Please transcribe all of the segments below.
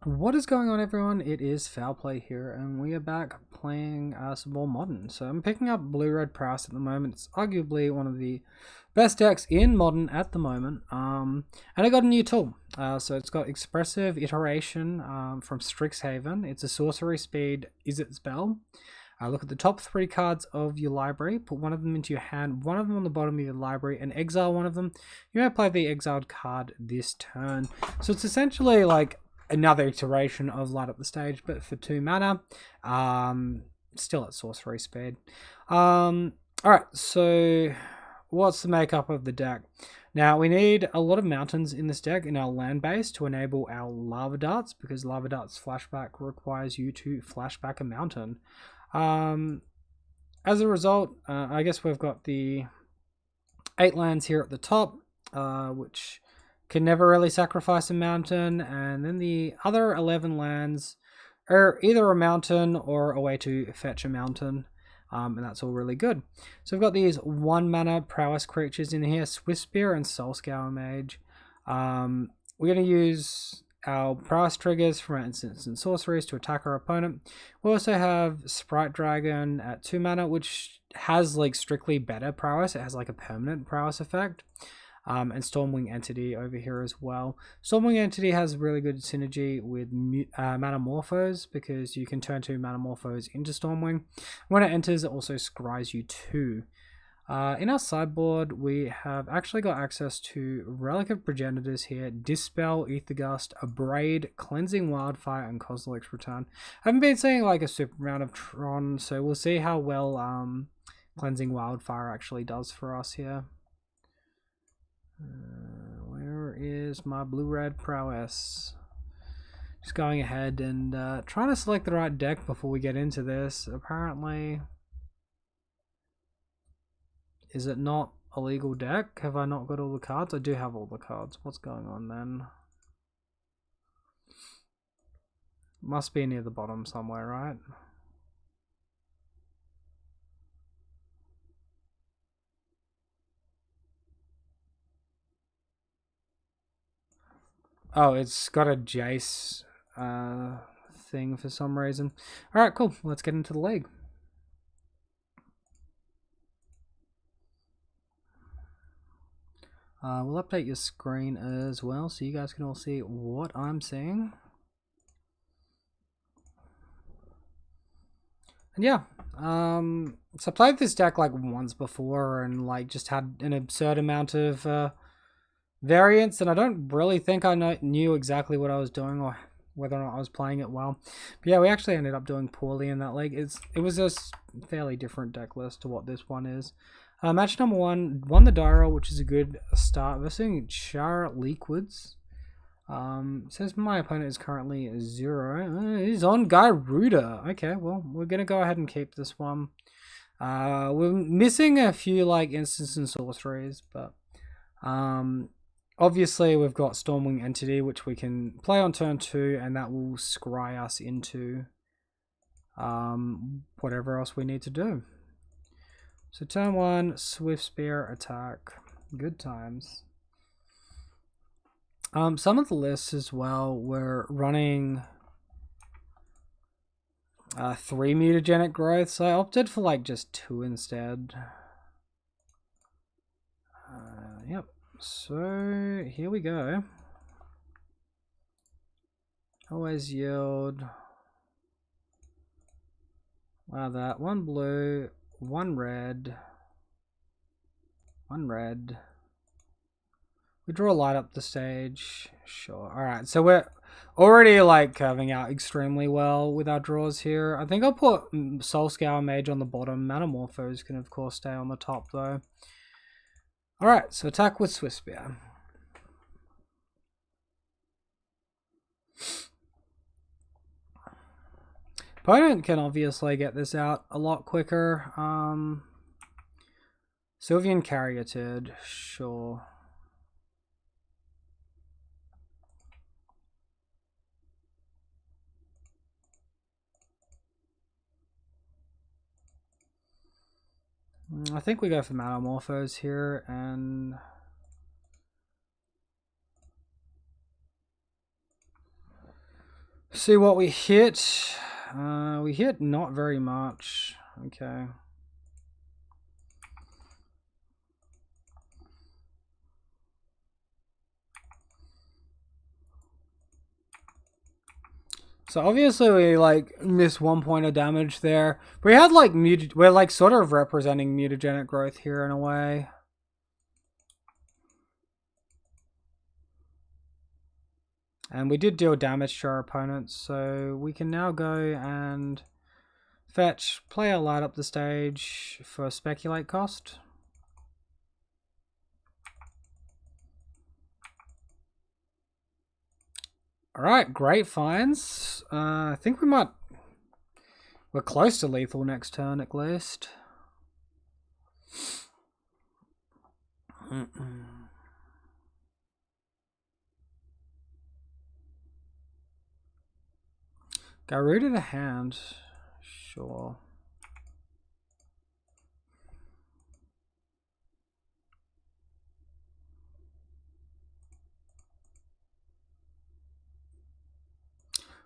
What is going on, everyone? It is Foul Play here, and we are back playing some more Modern. So I'm picking up Blue-Red Prowess at the moment. It's arguably one of the best decks in Modern at the moment. And I got a new tool. So it's got Expressive Iteration from Strixhaven. It's a sorcery speed Izzet spell. Look at the top 3 cards of your library, put one of them into your hand, one of them on the bottom of your library, and exile one of them. You may play the exiled card this turn. So it's essentially like another iteration of Light Up the Stage, but for 2 mana. Still at sorcery speed. Alright, so what's the makeup of the deck? Now, we need a lot of mountains in this deck in our land base to enable our lava darts, because lava darts flashback requires you to flashback a mountain. As a result, I guess we've got the 8 lands here at the top, which can never really sacrifice a mountain, and then the other 11 lands are either a mountain or a way to fetch a mountain, and that's all really good. So we've got these 1 mana prowess creatures in here, Swift Spear and Soulscour Mage. We're going to use our prowess triggers from our instants and sorceries to attack our opponent. We also have Sprite Dragon at 2 mana, which has like strictly better prowess. It has like a permanent prowess effect. And Stormwing Entity over here as well. Stormwing Entity has really good synergy with Manamorphose, because you can turn 2 Manamorphose into Stormwing. When it enters, it also scries you 2. In our sideboard, we have actually got access to Relic of Progenitors here, Dispel, Aethergust, Abrade, Cleansing Wildfire, and Kozilek's Return. I haven't been seeing like a super amount of Tron, so we'll see how well Cleansing Wildfire actually does for us here. Where is my Blue-Red Prowess? Just going ahead and trying to select the right deck before we get into this. Apparently, is it not a legal deck? Have I not got all the cards? I do have all the cards. What's going on then? Must be near the bottom somewhere, right? Oh, it's got a Jace thing for some reason. Alright, cool. Let's get into the league. We'll update your screen as well so you guys can all see what I'm seeing. And yeah, so I played this deck like once before and like just had an absurd amount of variants, and I don't really think I knew exactly what I was doing or whether or not I was playing it well. But yeah, we actually ended up doing poorly in that league. It was a fairly different deck list to what this one is. Match number 1, won the Dyro, which is a good start. We're seeing Char Liquids. Says my opponent is currently 0. He's on Gyruda. Okay, well, we're going to go ahead and keep this one. We're missing a few like instants and sorceries, but obviously we've got Stormwing Entity, which we can play on turn 2, and that will scry us into whatever else we need to do. So turn 1, Swift Spear attack. Good times. Some of the lists as well were running 3 mutagenic growth, so I opted for like just 2 instead. Yep. So here we go. Always yield. Wow, that 1 blue, 1 red, 1 red. We draw Light Up the Stage. Sure. Alright, so we're already like curving out extremely well with our draws here. I think I'll put Soulscour Mage on the bottom. Manamorphose can of course stay on the top though. Alright, so attack with Swift Spear. Opponent can obviously get this out a lot quicker. Sylvian Caryatid, sure. I think we go for Manamorphose here, and See what we hit. We hit not very much. Okay. So obviously we like missed 1 point of damage there. We had like we're like sort of representing mutagenic growth here in a way. And we did deal damage to our opponents, so we can now go and fetch, play a light up the stage for speculate cost. Alright, great finds. I think we're close to lethal next turn at least. Gyruda to hand. Sure.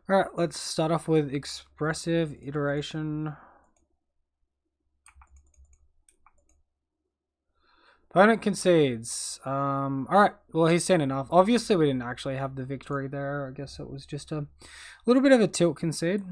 Alright, let's start off with expressive iteration. Opponent concedes. Alright, well he's seen enough. Obviously we didn't actually have the victory there. I guess it was just a little bit of a tilt concede.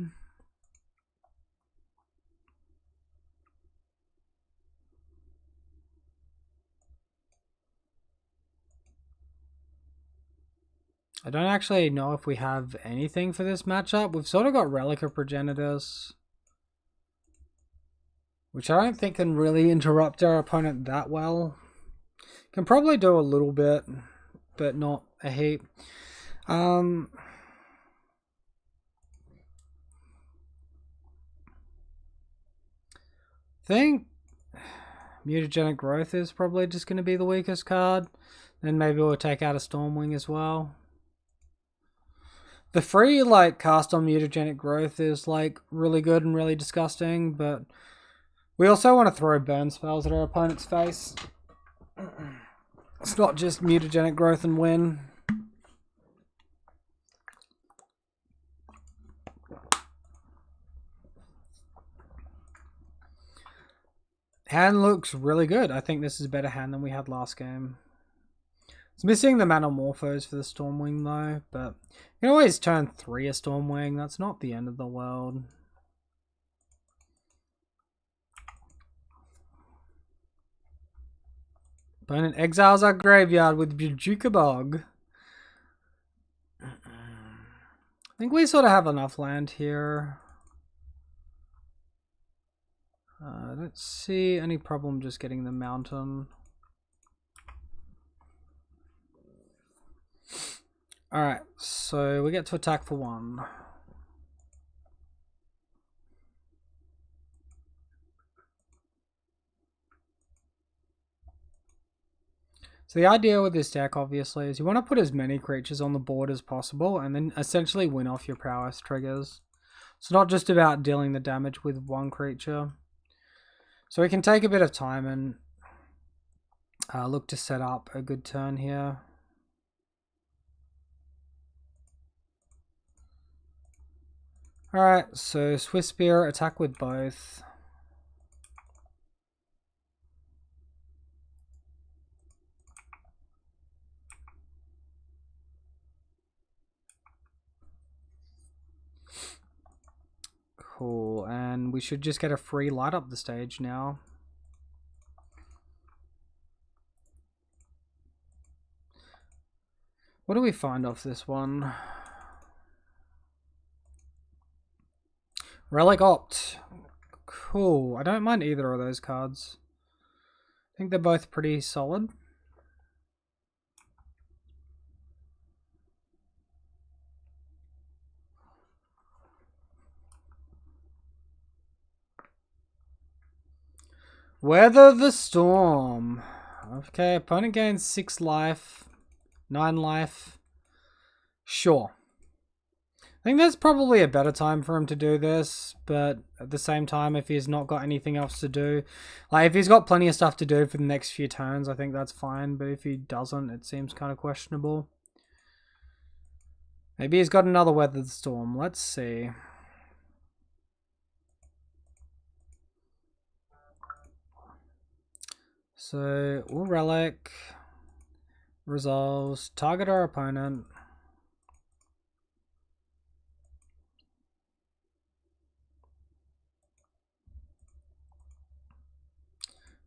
I don't actually know if we have anything for this matchup. We've sort of got Relic of Progenitors, which I don't think can really interrupt our opponent that well. Can probably do a little bit, but not a heap. I think Mutagenic Growth is probably just going to be the weakest card. Then maybe we'll take out a Stormwing as well. The free like cast on Mutagenic Growth is like really good and really disgusting, but we also want to throw burn spells at our opponent's face. It's not just Mutagenic Growth and win. Hand looks really good. I think this is a better hand than we had last game. It's missing the Manamorphos for the Stormwing though, but you can always turn 3 a Stormwing. That's not the end of the world. Opponent exiles our graveyard with Bojuka Bog. I think we sort of have enough land here. I don't see any problem just getting the mountain. Alright, so we get to attack for 1. So the idea with this deck, obviously, is you want to put as many creatures on the board as possible and then essentially win off your prowess triggers. It's not just about dealing the damage with one creature. So we can take a bit of time and look to set up a good turn here. Alright, so Swiss Spear, attack with both. Cool, and we should just get a free light up the stage now. What do we find off this one? Relic Opt. Cool. I don't mind either of those cards. I think they're both pretty solid. Weather the Storm. Okay, opponent gains 6 life, 9 life. Sure. I think there's probably a better time for him to do this, but at the same time, if he's not got anything else to do, like if he's got plenty of stuff to do for the next few turns, I think that's fine, but if he doesn't, it seems kind of questionable. Maybe he's got another weathered storm. Let's see. So we'll relic. Resolves. Target our opponent.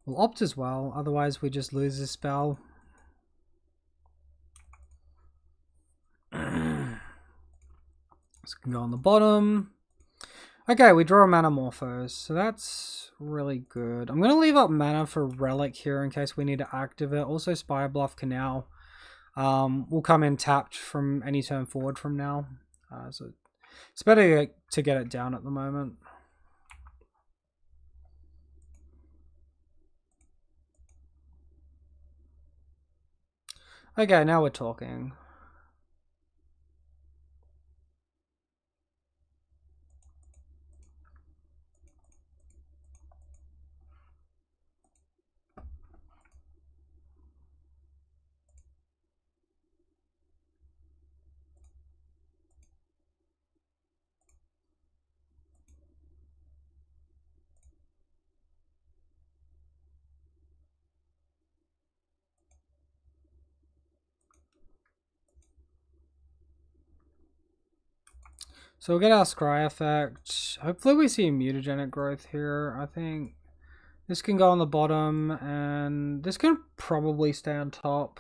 We'll opt as well, otherwise we just lose this spell. This can go on the bottom. Okay, we draw a Manamorphose, so that's really good. I'm going to leave up mana for Relic here in case we need to active it. Also, Spire Bluff Canal will come in tapped from any turn forward from now. So it's better to get it down at the moment. Okay, now we're talking. So we'll get our Scry effect. Hopefully we see a mutagenic growth here. I think this can go on the bottom and this can probably stay on top.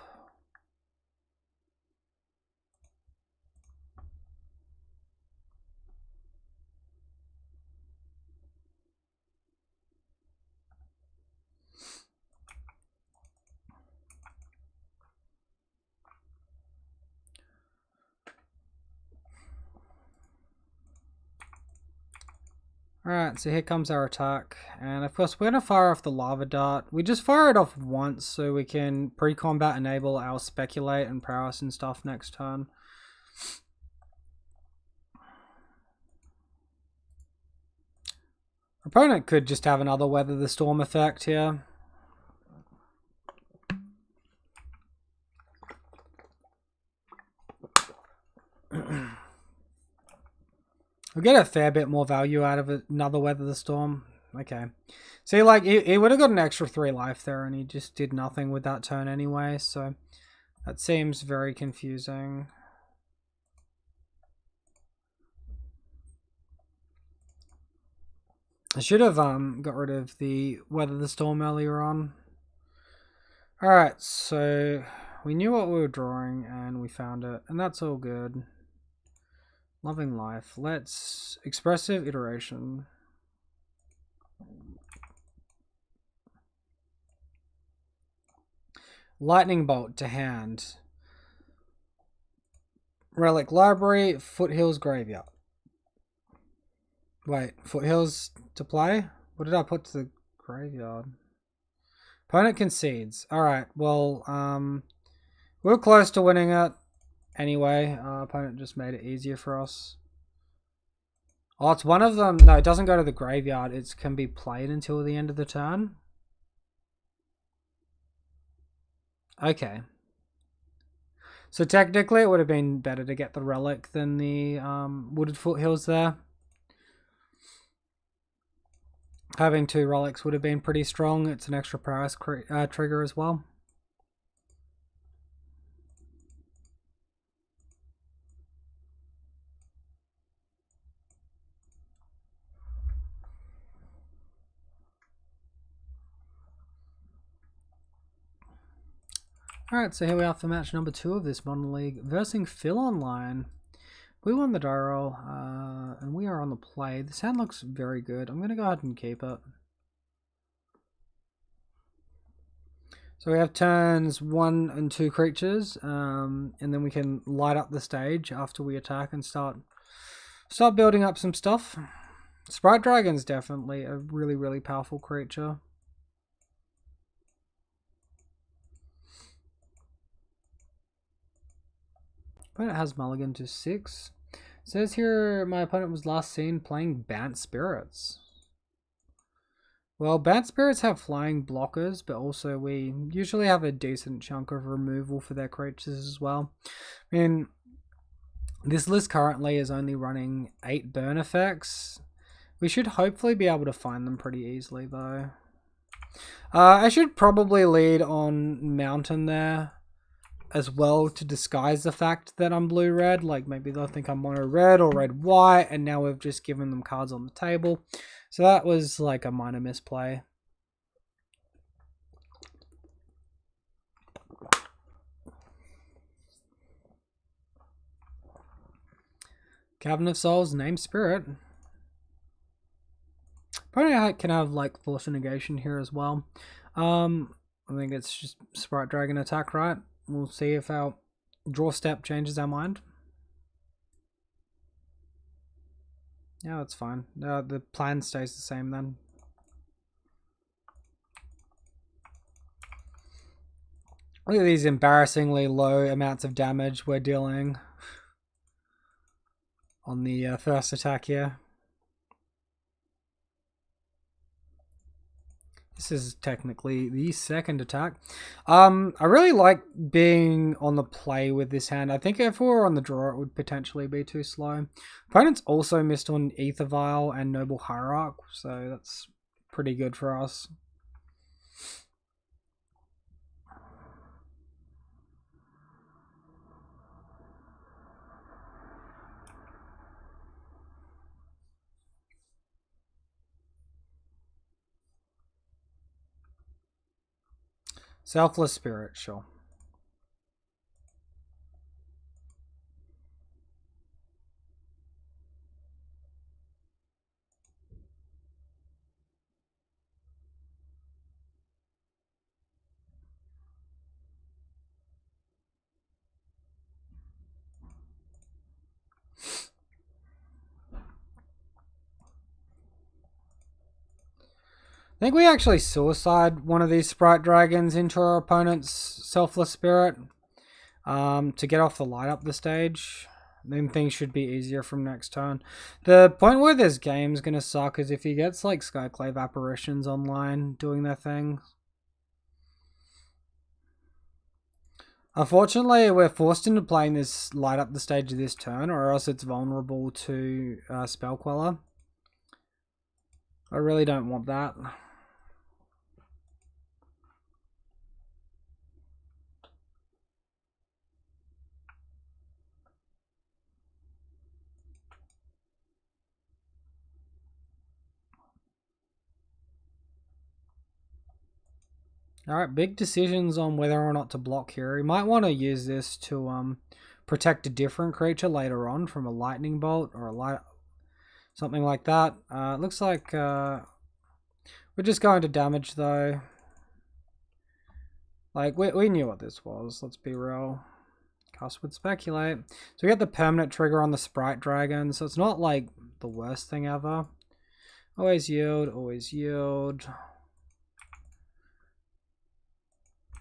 Alright, so here comes our attack, and of course we're going to fire off the Lava Dart. We just fire it off once so we can pre-combat enable our Speculate and Prowess and stuff next turn. Opponent could just have another Weather the Storm effect here. We'll get a fair bit more value out of another Weather the Storm. Okay. See, like, he would have got an extra 3 life there, and he just did nothing with that turn anyway, so that seems very confusing. I should have got rid of the Weather the Storm earlier on. Alright, so we knew what we were drawing, and we found it, and that's all good. Loving Life. Let's Expressive Iteration. Lightning Bolt to hand. Relic Library, Foothills Graveyard. Wait, Foothills to play? What did I put to the graveyard? Opponent concedes. Alright, well, we're close to winning it. Anyway, opponent just made it easier for us. Oh, it's one of them. No, it doesn't go to the graveyard. It can be played until the end of the turn. Okay. So technically it would have been better to get the relic than the Wooded Foothills there. Having 2 relics would have been pretty strong. It's an extra price trigger as well. Alright, so here we are for match number 2 of this Modern League versing Phil Online. We won the die roll, and we are on the play. This hand looks very good. I'm going to go ahead and keep it. So we have turns 1 and 2 creatures, and then we can light up the stage after we attack and start building up some stuff. Sprite Dragon's definitely a really, really powerful creature. Opponent has mulligan to 6. It says here my opponent was last seen playing Bant Spirits. Well, Bant Spirits have flying blockers, but also we usually have a decent chunk of removal for their creatures as well. I mean, This list currently is only running 8 burn effects. We should hopefully be able to find them pretty easily though. I should probably lead on Mountain there as well to disguise the fact that I'm blue-red. Like maybe they'll think I'm mono-red or red-white, and now we've just given them cards on the table. So that was like a minor misplay. Cabinet of Souls, name Spirit. Probably I can have like Force Negation here as well. I think it's just Sprite Dragon attack, right? We'll see if our draw step changes our mind. Yeah, that's fine. The plan stays the same then. Look at these embarrassingly low amounts of damage we're dealing on the first attack here. This is technically the second attack. I really like being on the play with this hand. I think if we were on the draw, it would potentially be too slow. Opponents also missed on Ether Vial and Noble Hierarch, so that's pretty good for us. Selfless Spirit, sure. I think we actually suicide one of these Sprite Dragons into our opponent's Selfless Spirit to get off the light up the stage. Then things should be easier from next turn. The point where this game's going to suck is if he gets like Skyclave Apparitions online doing their thing. Unfortunately, we're forced into playing this light up the stage of this turn, or else it's vulnerable to Spell Queller. I really don't want that. Alright, big decisions on whether or not to block here. You might want to use this to protect a different creature later on from a lightning bolt or a something like that. It looks like we're just going to damage though. Like we knew what this was, let's be real. Cast would speculate. So we get the permanent trigger on the Sprite Dragon, so it's not like the worst thing ever. Always yield, always yield.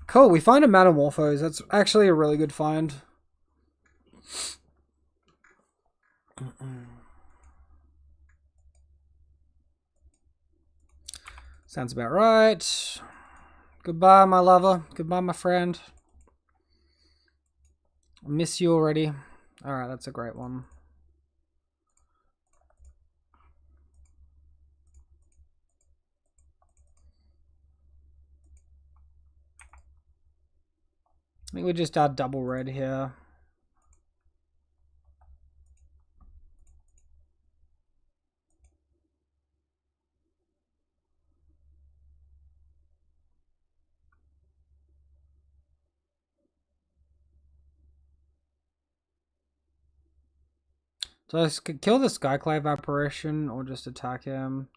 Cool, we find a Metamorphose. That's actually a really good find. Sounds about right. Goodbye, my lover. Goodbye, my friend. I miss you already. Alright, that's a great one. I think we just add double red here. So let's kill the Skyclave Apparition or just attack him.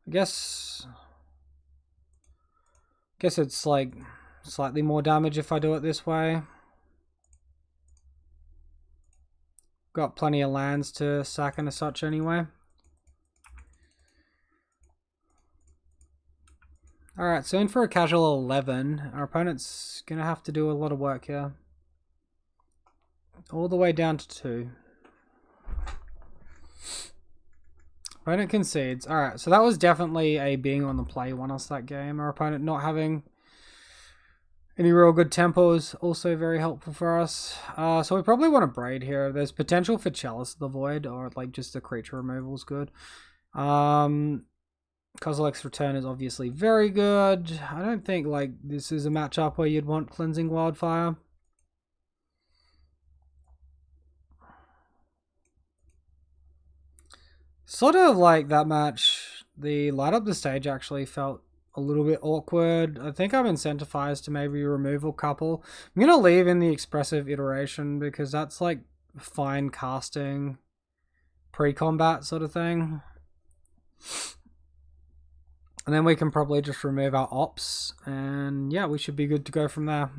I guess it's like slightly more damage if I do it this way. Got plenty of lands to sack and such anyway. Alright, so in for a casual 11. Our opponent's going to have to do a lot of work here. All the way down to 2. Opponent concedes. Alright, so that was definitely a being on the play won us that game. Our opponent not having Any real good tempo is also very helpful for us. So we probably want to braid here. There's potential for Chalice of the Void, or like just the creature removal is good. Kozilek's Return is obviously very good. I don't think like this is a matchup where you'd want Cleansing Wildfire. Sort of like that match, the light up the stage actually felt a little bit awkward. I think I'm incentivized to maybe remove a couple. I'm going to leave in the Expressive Iteration because that's like fine casting pre-combat sort of thing. And then we can probably just remove our ops and yeah, we should be good to go from there.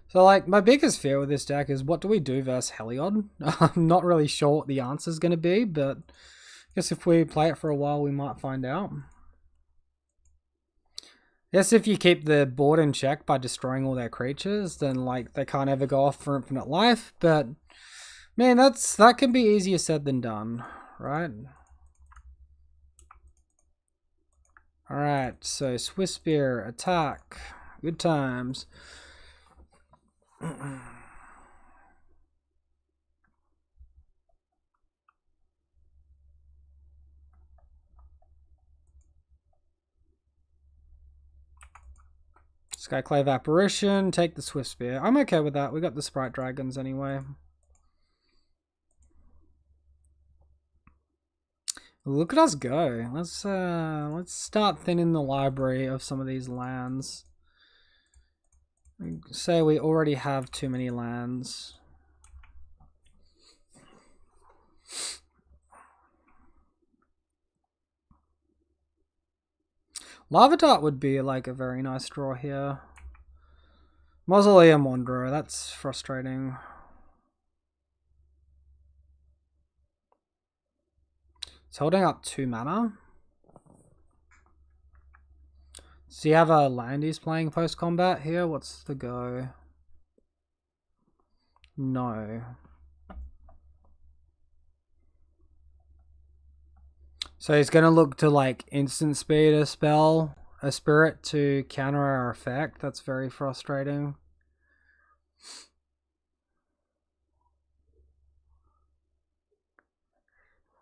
So, like, my biggest fear with this deck is what do we do versus Heliod? I'm not really sure what the answer is going to be, but I guess if we play it for a while, we might find out. Yes, if you keep the board in check by destroying all their creatures, then, like, they can't ever go off for infinite life, but, man, that can be easier said than done, right? Alright, so Swiss Spear, attack, good times. Skyclave Apparition, take the Swift Spear. I'm okay with that. We got the Sprite Dragons anyway. Look at us go. Let's start thinning the library of some of these lands. Say we already have too many lands. Lava Dart would be like a very nice draw here. Mausoleum Wanderer, that's frustrating. It's holding up 2 mana. So you have a land he's playing post-combat here? What's the go? No. So he's going to look to like instant speed a spell, a spirit to counter our effect. That's very frustrating.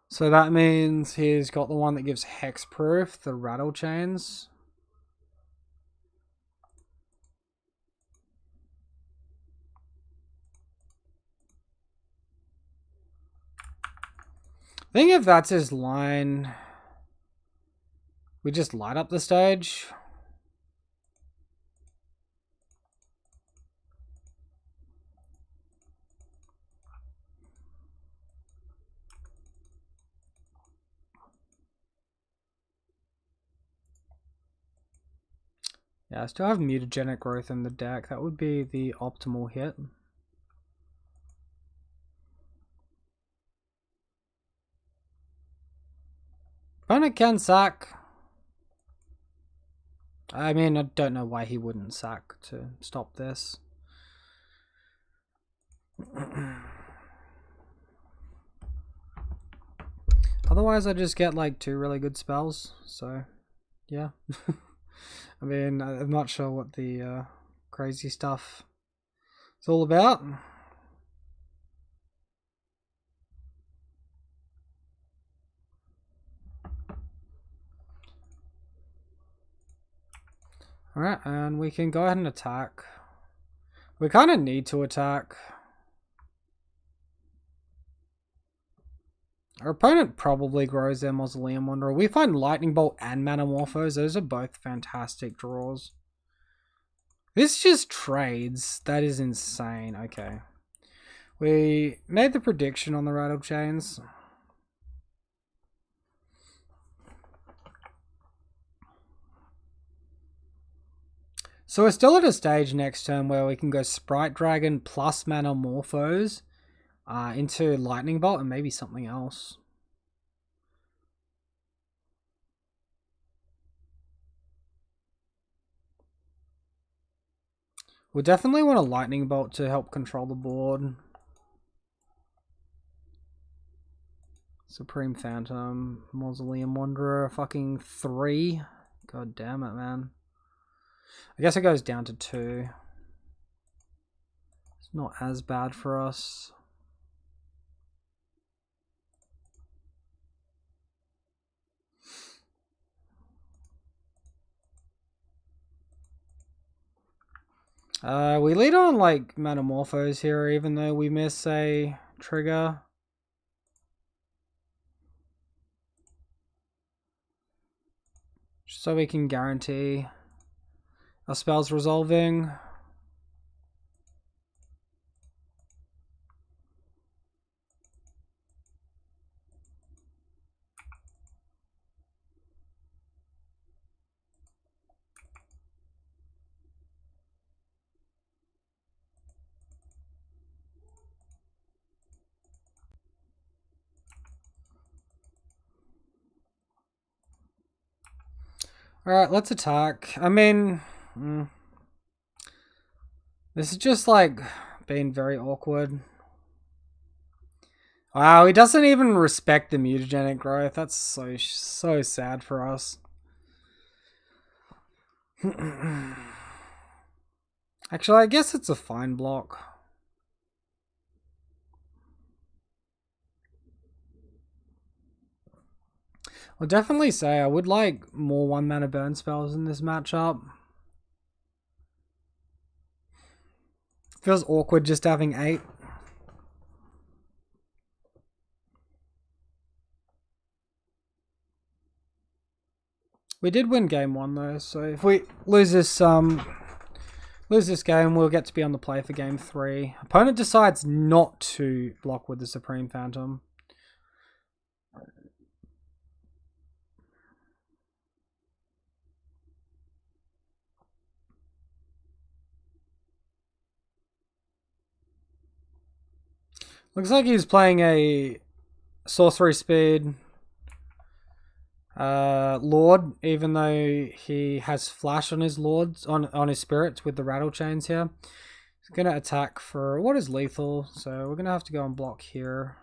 So that means he's got the one that gives hexproof, the rattle chains. I think if that's his line, we just light up the stage. Yeah, I still have mutagenic growth in the deck. That would be the optimal hit. Opponent can sack. I mean, I don't know why he wouldn't sack to stop this. Otherwise, I just get like 2 really good spells. So, yeah. I mean, I'm not sure what the crazy stuff is all about. Alright, and we can go ahead and attack. We kind of need to attack. Our opponent probably grows their Mausoleum Wanderer. We find Lightning Bolt and Manamorphose. Those are both fantastic draws. This just trades. That is insane. Okay. We made the prediction on the Rattle Chains. So we're still at a stage next turn where we can go Sprite Dragon plus Manamorphose into Lightning Bolt and maybe something else. We'll definitely want a lightning bolt to help control the board. Supreme Phantom, Mausoleum Wanderer, fucking 3. God damn it, man. I guess it goes down to 2. It's not as bad for us. We lead on like Metamorphose here, even though we miss a trigger. So we can guarantee our spells resolving. Alright, let's attack. I mean, this is just like being very awkward. Wow, he doesn't even respect the mutagenic growth. That's so sad for us. Actually, I guess it's a fine block. I'll definitely say I would like more 1-mana burn spells in this matchup. Feels awkward just having 8. We did win game 1 though, so if we lose this game, we'll get to be on the play for game 3. Opponent decides not to block with the Supreme Phantom. Looks like he's playing a sorcery speed Lord, even though he has flash on his lords, on his spirits with the rattle chains here. He's gonna attack for what is lethal, so we're gonna have to go and block here.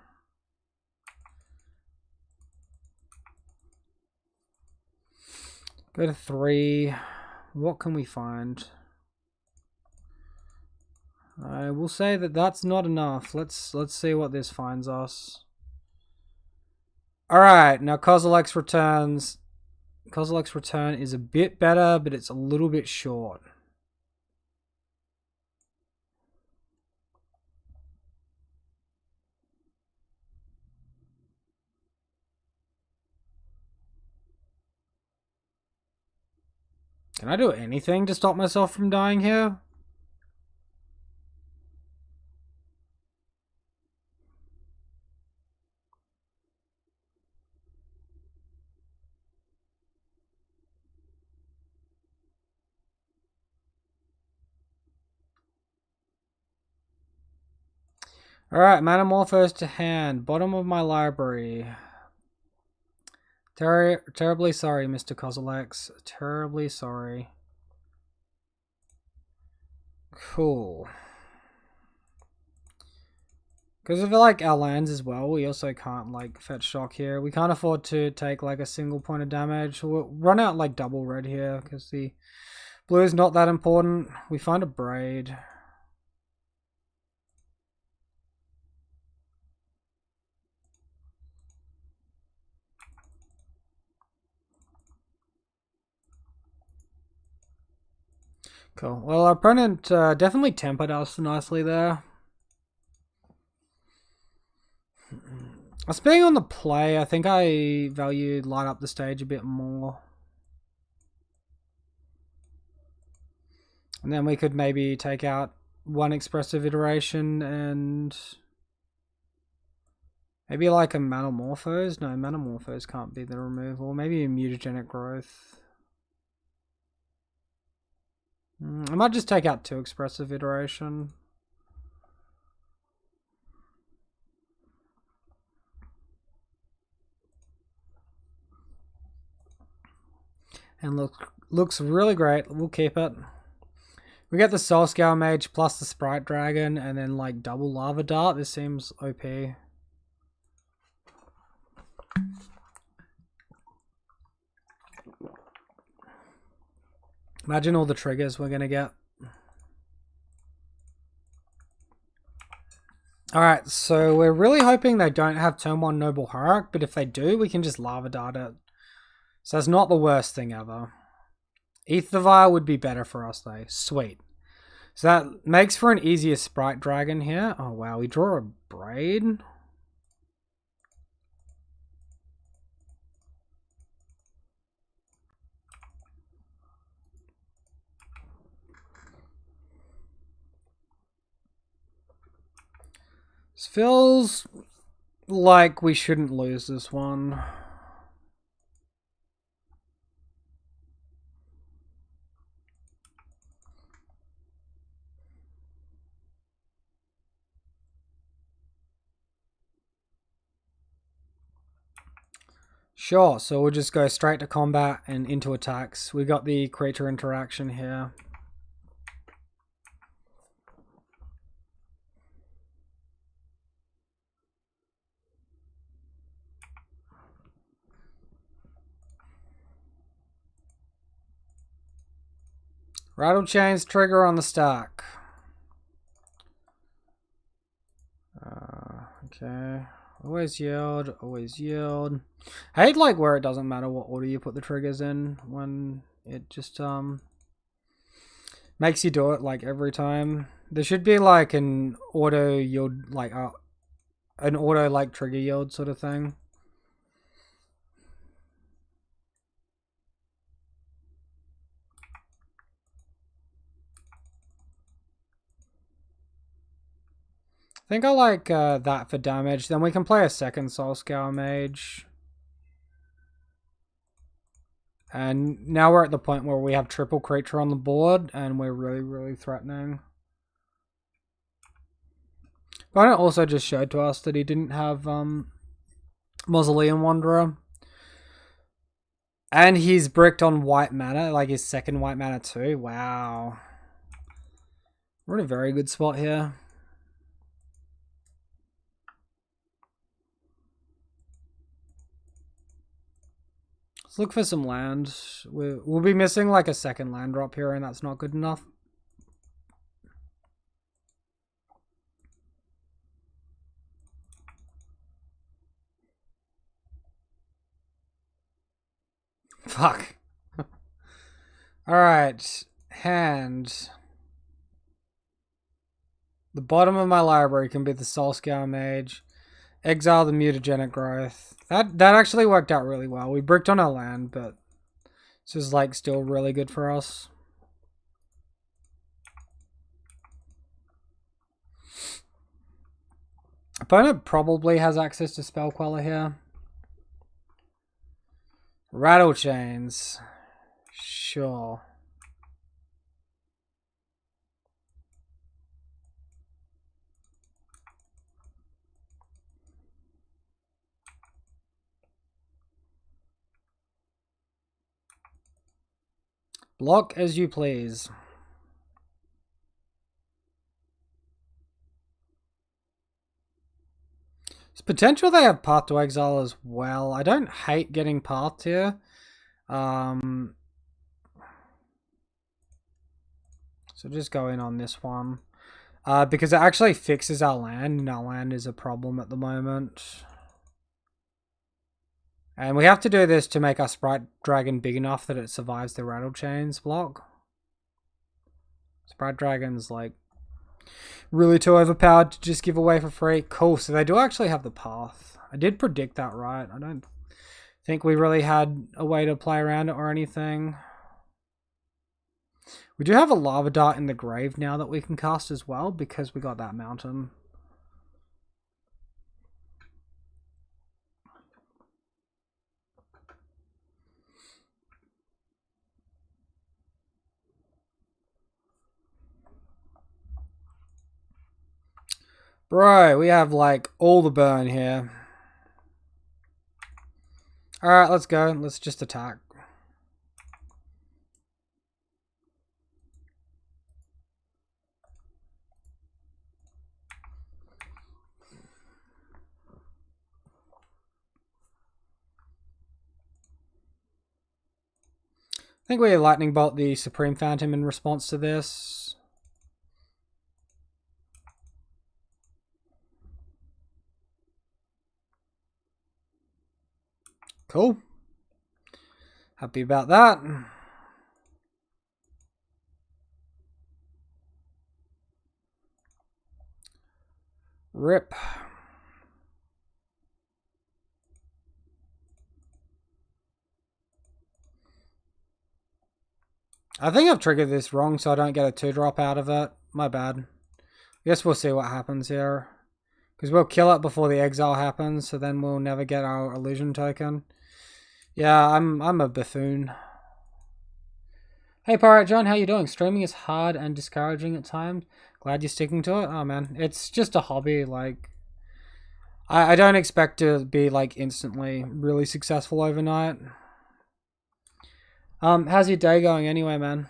Go to 3. What can we find? I will say that that's not enough. Let's see what this finds us. Alright, now Kozilek's returns. Kozilek's return is a bit better, but it's a little bit short. Can I do anything to stop myself from dying here? Alright, Metamorphose to hand. Bottom of my library. Terribly sorry, Mr. Kozilek. Terribly sorry. Cool. Because of like our lands as well, we also can't like fetch shock here. We can't afford to take like a single point of damage. We'll run out like double red here because the blue is not that important. We find a braid. Cool. Well, our opponent definitely tempered us nicely there. Us being on the play, I think I valued light up the stage a bit more. And then we could maybe take out one expressive iteration and maybe like a Metamorphose. No, Metamorphose can't be the removal. Maybe a mutagenic growth. I might just take out 2 expressive iteration. And looks really great. We'll keep it. We get the Soul Scale Mage plus the Sprite Dragon and then like double Lava Dart. This seems OP. Imagine all the triggers we're gonna get. Alright, so we're really hoping they don't have turn 1 Noble Hierarch, but if they do, we can just Lava Dart it. So that's not the worst thing ever. Aether Vial would be better for us though. Sweet. So that makes for an easier Sprite Dragon here. Oh wow, we draw a Braid. This feels like we shouldn't lose this one. Sure, so we'll just go straight to combat and into attacks. We got the creature interaction here. Rattle Chains trigger on the stack. Okay. Always yield, always yield. I hate like where it doesn't matter what order you put the triggers in when it just makes you do it like every time. There should be like an auto yield, like an auto like trigger yield sort of thing. I think I like that for damage. Then we can play a second Soul Scale Mage. And now we're at the point where we have triple creature on the board and we're really, really threatening. Bant also just showed to us that he didn't have Mausoleum Wanderer. And he's bricked on white mana, like his second white mana too. Wow. We're in a very good spot here. Let's look for some land. We'll be missing like a second land drop here, and that's not good enough. Fuck. Alright. Hand. The bottom of my library can be the Soul Scale Mage. Exile the Mutagenic Growth. That actually worked out really well. We bricked on our land, but this is like still really good for us. Opponent probably has access to Spell Queller here. Rattle Chains. Sure. Block as you please. It's potential they have Path to Exile as well. I don't hate getting Path here. So just go in on this one. Because it actually fixes our land, and our land is a problem at the moment. And we have to do this to make our Sprite Dragon big enough that it survives the Rattle Chains block. Sprite Dragon's like really too overpowered to just give away for free. Cool, so they do actually have the path. I did predict that right. I don't think we really had a way to play around it or anything. We do have a Lava Dart in the grave now that we can cast as well because we got that mountain. Bro, we have like all the burn here. Alright, let's go. Let's just attack. think we Lightning Bolt the Supreme Phantom in response to this. Cool. Happy about that. Rip. I think I've triggered this wrong so I don't get a 2-drop out of it. My bad. I guess we'll see what happens here. Because we'll kill it before the exile happens, so then we'll never get our illusion token. Yeah, I'm a buffoon. Hey Pirate John, how you doing? Streaming is hard and discouraging at times. Glad you're sticking to it. Oh man, it's just a hobby. Like, I don't expect to be like instantly really successful overnight. How's your day going anyway, man?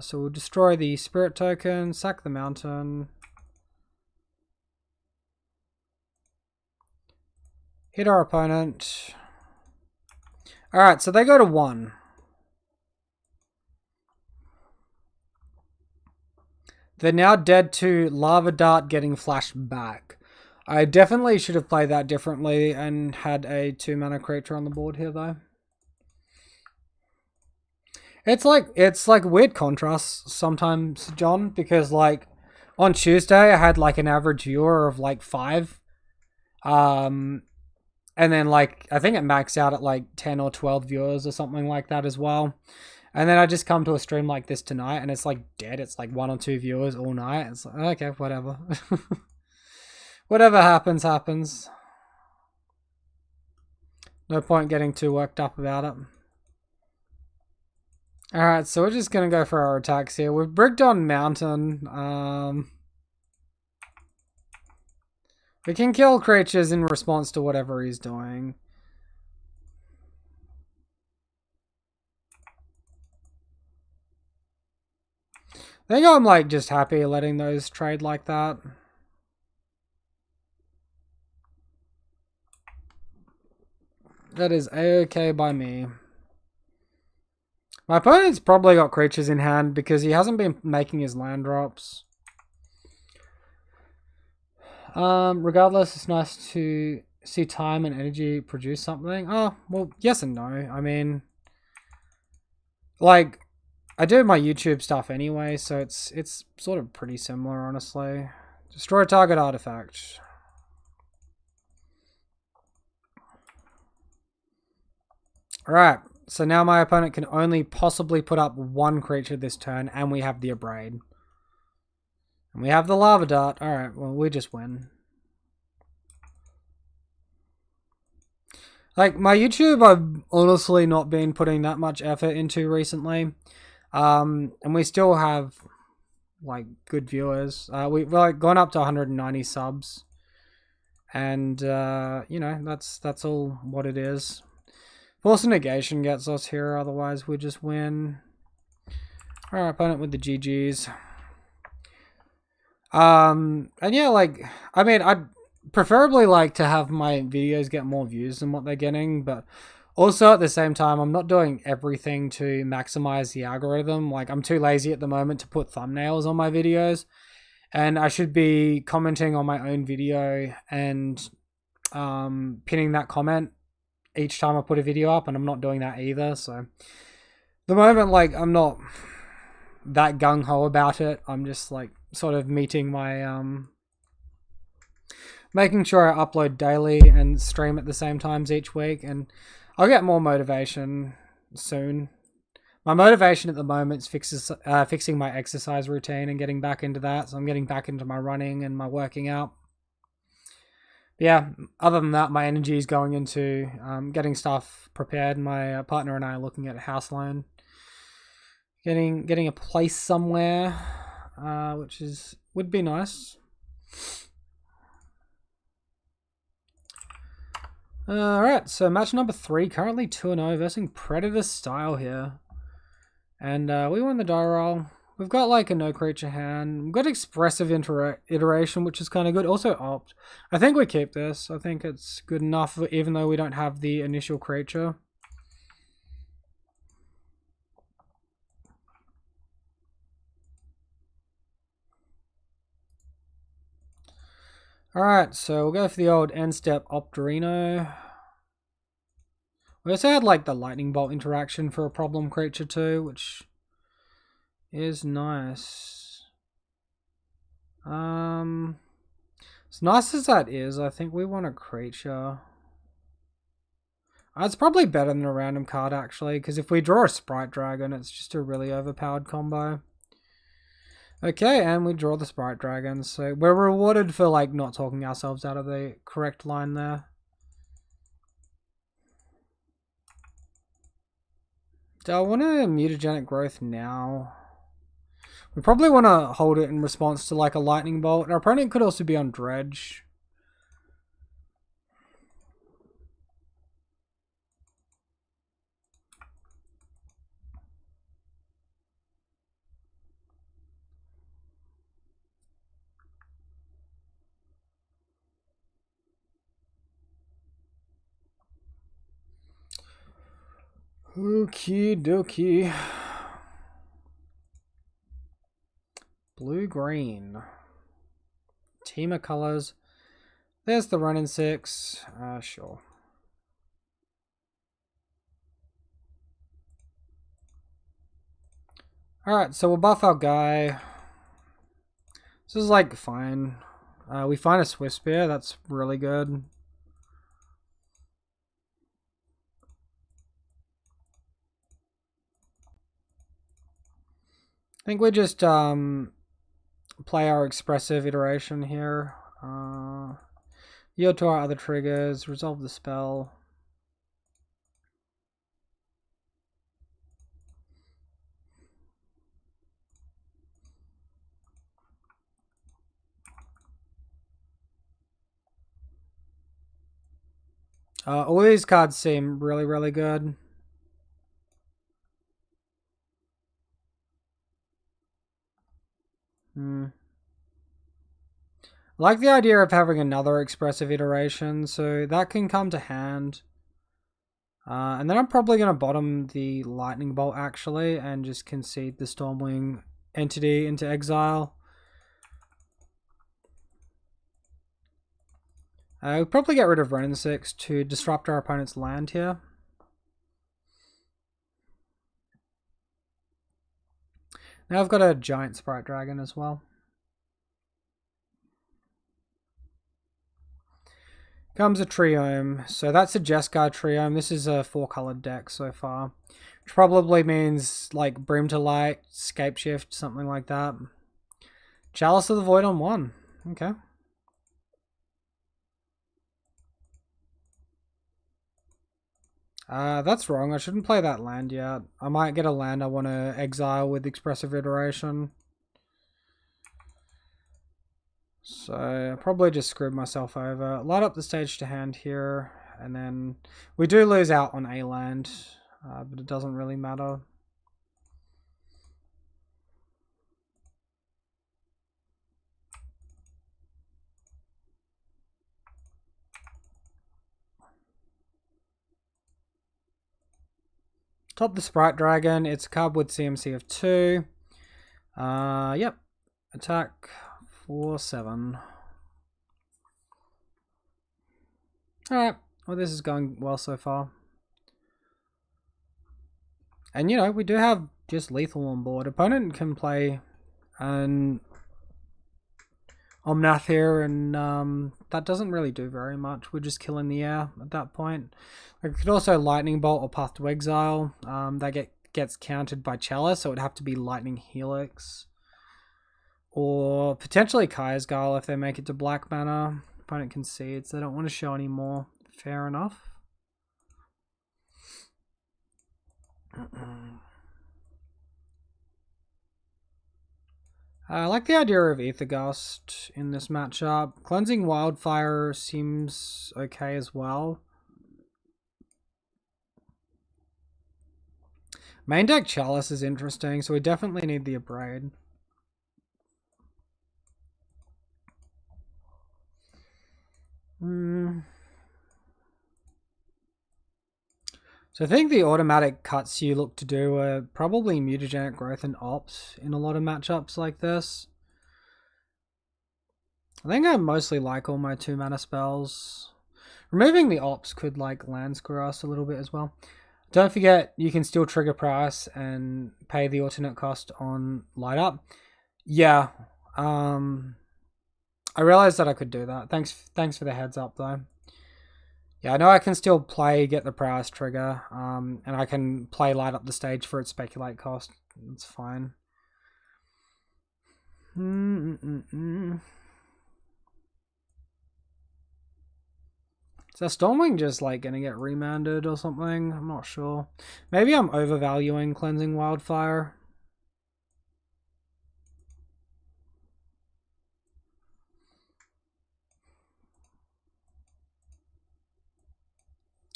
So we'll destroy the spirit token, sack the mountain. Hit our opponent. Alright, so they go to 1. They're now dead to Lava Dart getting flashed back. I definitely should have played that differently and had a 2-mana creature on the board here though. It's like weird contrast sometimes, John, because like on Tuesday I had like an average viewer of like 5. And then like I think it maxed out at like 10 or 12 viewers or something like that as well. And then I just come to a stream like this tonight and it's like dead. It's like 1 or 2 viewers all night. It's like, okay, whatever. Whatever happens, happens. No point getting too worked up about it. Alright, so we're just going to go for our attacks here. We've bricked on Mountain. We can kill creatures in response to whatever he's doing. I think I'm like just happy letting those trade like that. That is a-okay by me. My opponent's probably got creatures in hand because he hasn't been making his land drops. Regardless, it's nice to see time and energy produce something. Oh, well, yes and no. I mean, like, I do my YouTube stuff anyway, so it's sort of pretty similar, honestly. Destroy a target artifact. Alright, so now my opponent can only possibly put up 1 creature this turn, and we have the Abrade. And we have the Lava Dart. Alright, well, we just win. Like, my YouTube, I've honestly not been putting that much effort into recently. And we still have, like, good viewers. We've like gone up to 190 subs. And, you know, that's all what it is. Force of Negation gets us here, otherwise we just win. Alright, opponent with the GGs. And yeah, like, I mean, I'd preferably like to have my videos get more views than what they're getting, but also at the same time, I'm not doing everything to maximize the algorithm. Like, I'm too lazy at the moment to put thumbnails on my videos, and I should be commenting on my own video and pinning that comment each time I put a video up, and I'm not doing that either. So at the moment, like, I'm not that gung-ho about it. I'm just like sort of meeting my making sure I upload daily and stream at the same times each week, and I'll get more motivation soon. My motivation at the moment is fixing my exercise routine and getting back into that, so I'm getting back into my running and my working out. Yeah, other than that, my energy is going into getting stuff prepared. My partner and I are looking at a house loan, getting a place somewhere, which would be nice. Alright, so match number 3, currently 2-0 versus Predator Style here. And we won the die roll. We've got like a no creature hand. We've got expressive iteration, which is kind of good. Also opt. I think we keep this. I think it's good enough, even though we don't have the initial creature. Alright, so we'll go for the old end step Optorino. We also had like the lightning bolt interaction for a problem creature too, which is nice. As nice as that is, I think we want a creature. It's probably better than a random card actually, because if we draw a Sprite Dragon, it's just a really overpowered combo. Okay, and we draw the Sprite Dragon, so we're rewarded for like not talking ourselves out of the correct line there. Do I want a mutagenic growth now? We probably want to hold it in response to like a lightning bolt. Our opponent could also be on dredge. Okie dokie. Blue-green. Team of colors. There's the run in 6. Sure. Alright, so we'll buff our guy. This is like fine. We find a Swift Spear, that's really good. I think we just play our expressive iteration here. Yield to our other triggers, resolve the spell. All these cards seem really, really good. I like the idea of having another expressive iteration, so that can come to hand. And then I'm probably going to bottom the lightning bolt actually, and just concede the Stormwing entity into exile. We'll probably get rid of Renin 6 to disrupt our opponent's land here. Now I've got a giant Sprite Dragon as well. Comes a Triome. So that's a Jeskai Triome. This is a 4-colored deck so far. Which probably means like Brim to Light, Scapeshift, something like that. Chalice of the Void on 1. Okay. That's wrong. I shouldn't play that land yet. I might get a land I want to exile with Expressive Iteration. So I probably just screwed myself over. Light up the stage to hand here, and then we do lose out on a land, but it doesn't really matter. Top the Sprite Dragon. It's a card with CMC of 2. Yep. Attack 4/7. Alright. Well, this is going well so far. And, you know, we do have just lethal on board. Opponent can play an Omnath here, and that doesn't really do very much. We're just killing the air at that point. I could also Lightning Bolt or Path to Exile. That gets countered by Chalice, so it would have to be Lightning Helix. Or potentially Kaya's Gale if they make it to black mana. Opponent concedes. They don't want to show any more. Fair enough. I like the idea of Aethergust in this matchup. Cleansing Wildfire seems okay as well. Main deck Chalice is interesting, so we definitely need the Abrade. So I think the automatic cuts you look to do are probably Mutagenic Growth and Opt in a lot of matchups like this. I think I mostly like all my 2 mana spells. Removing the ops could like land screw us a little bit as well. Don't forget you can still trigger price and pay the alternate cost on light up. Yeah. I realized that I could do that. Thanks for the heads up though. Yeah, I know I can still get the price trigger, and I can play light up the stage for its speculate cost. It's fine. Is that Stormwing just like gonna get remanded or something? I'm not sure. Maybe I'm overvaluing Cleansing Wildfire.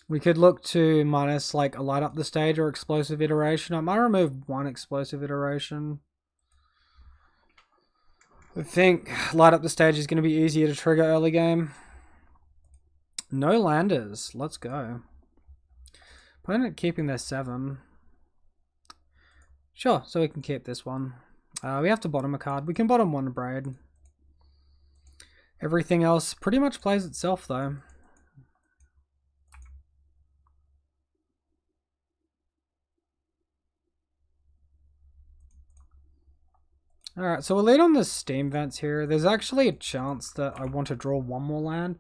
We could look to minus like a light up the stage or explosive iteration. I might remove 1 explosive iteration. I think light up the stage is going to be easier to trigger early game. No landers. Let's go. Opponent keeping their 7. Sure, so we can keep this one. We have to bottom a card. We can bottom 1 Braid. Everything else pretty much plays itself though. Alright, so we'll lead on the Steam Vents here. There's actually a chance that I want to draw 1 more land.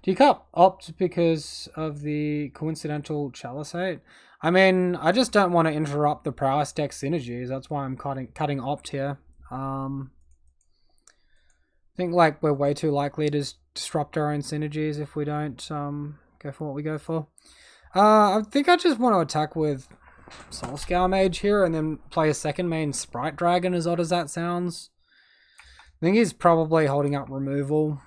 Do you cut opt because of the coincidental Chaliceate? I mean, I just don't want to interrupt the Prowess deck synergies. That's why I'm cutting opt here. I think like we're way too likely to disrupt our own synergies if we don't go for what we go for. I think I just want to attack with Soulscour Mage here and then play a second main Sprite Dragon, as odd as that sounds. I think he's probably holding up removal.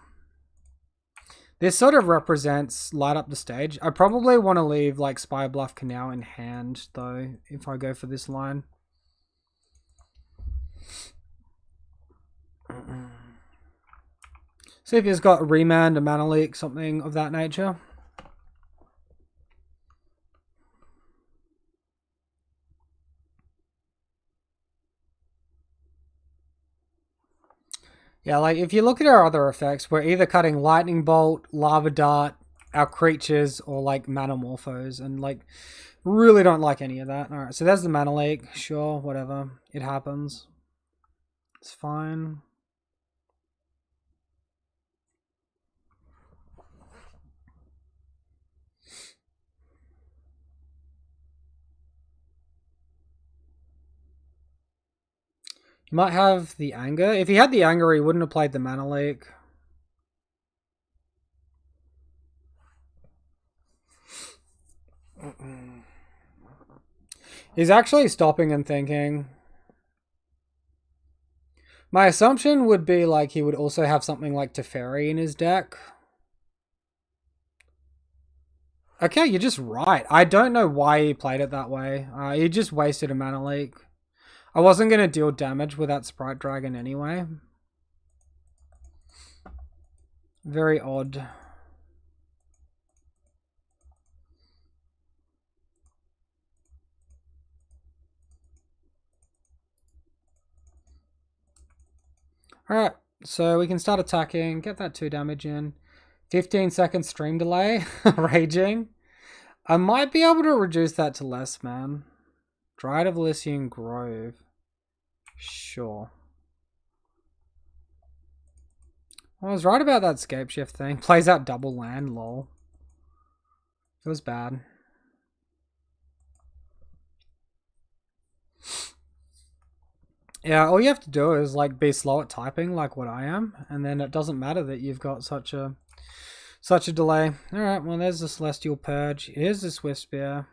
This sort of represents light up the stage. I probably want to leave like Spire Bluff Canal in hand though if I go for this line. See if he's got a Remand, a Mana Leak, something of that nature. Yeah, like if you look at our other effects, we're either cutting Lightning Bolt, Lava Dart, our creatures, or like Mana Morphos, and like really don't like any of that. Alright, so there's the Mana Leak. Sure, whatever. It happens. It's fine. He might have the Anger. If he had the Anger, he wouldn't have played the Mana Leak. He's actually stopping and thinking. My assumption would be like he would also have something like Teferi in his deck. Okay, you're just right. I don't know why he played it that way. He just wasted a Mana Leak. I wasn't going to deal damage with that Sprite Dragon anyway. Very odd. Alright, so we can start attacking, get that 2 damage in. 15 second stream delay, raging. I might be able to reduce that to less, man. Dryad of Elysian Grove. Sure. I was right about that Scapeshift thing. Plays out double land, lol. It was bad. Yeah, all you have to do is like be slow at typing like what I am, and then it doesn't matter that you've got such a delay. Alright, well there's the Celestial Purge. Here's the Swift Spear.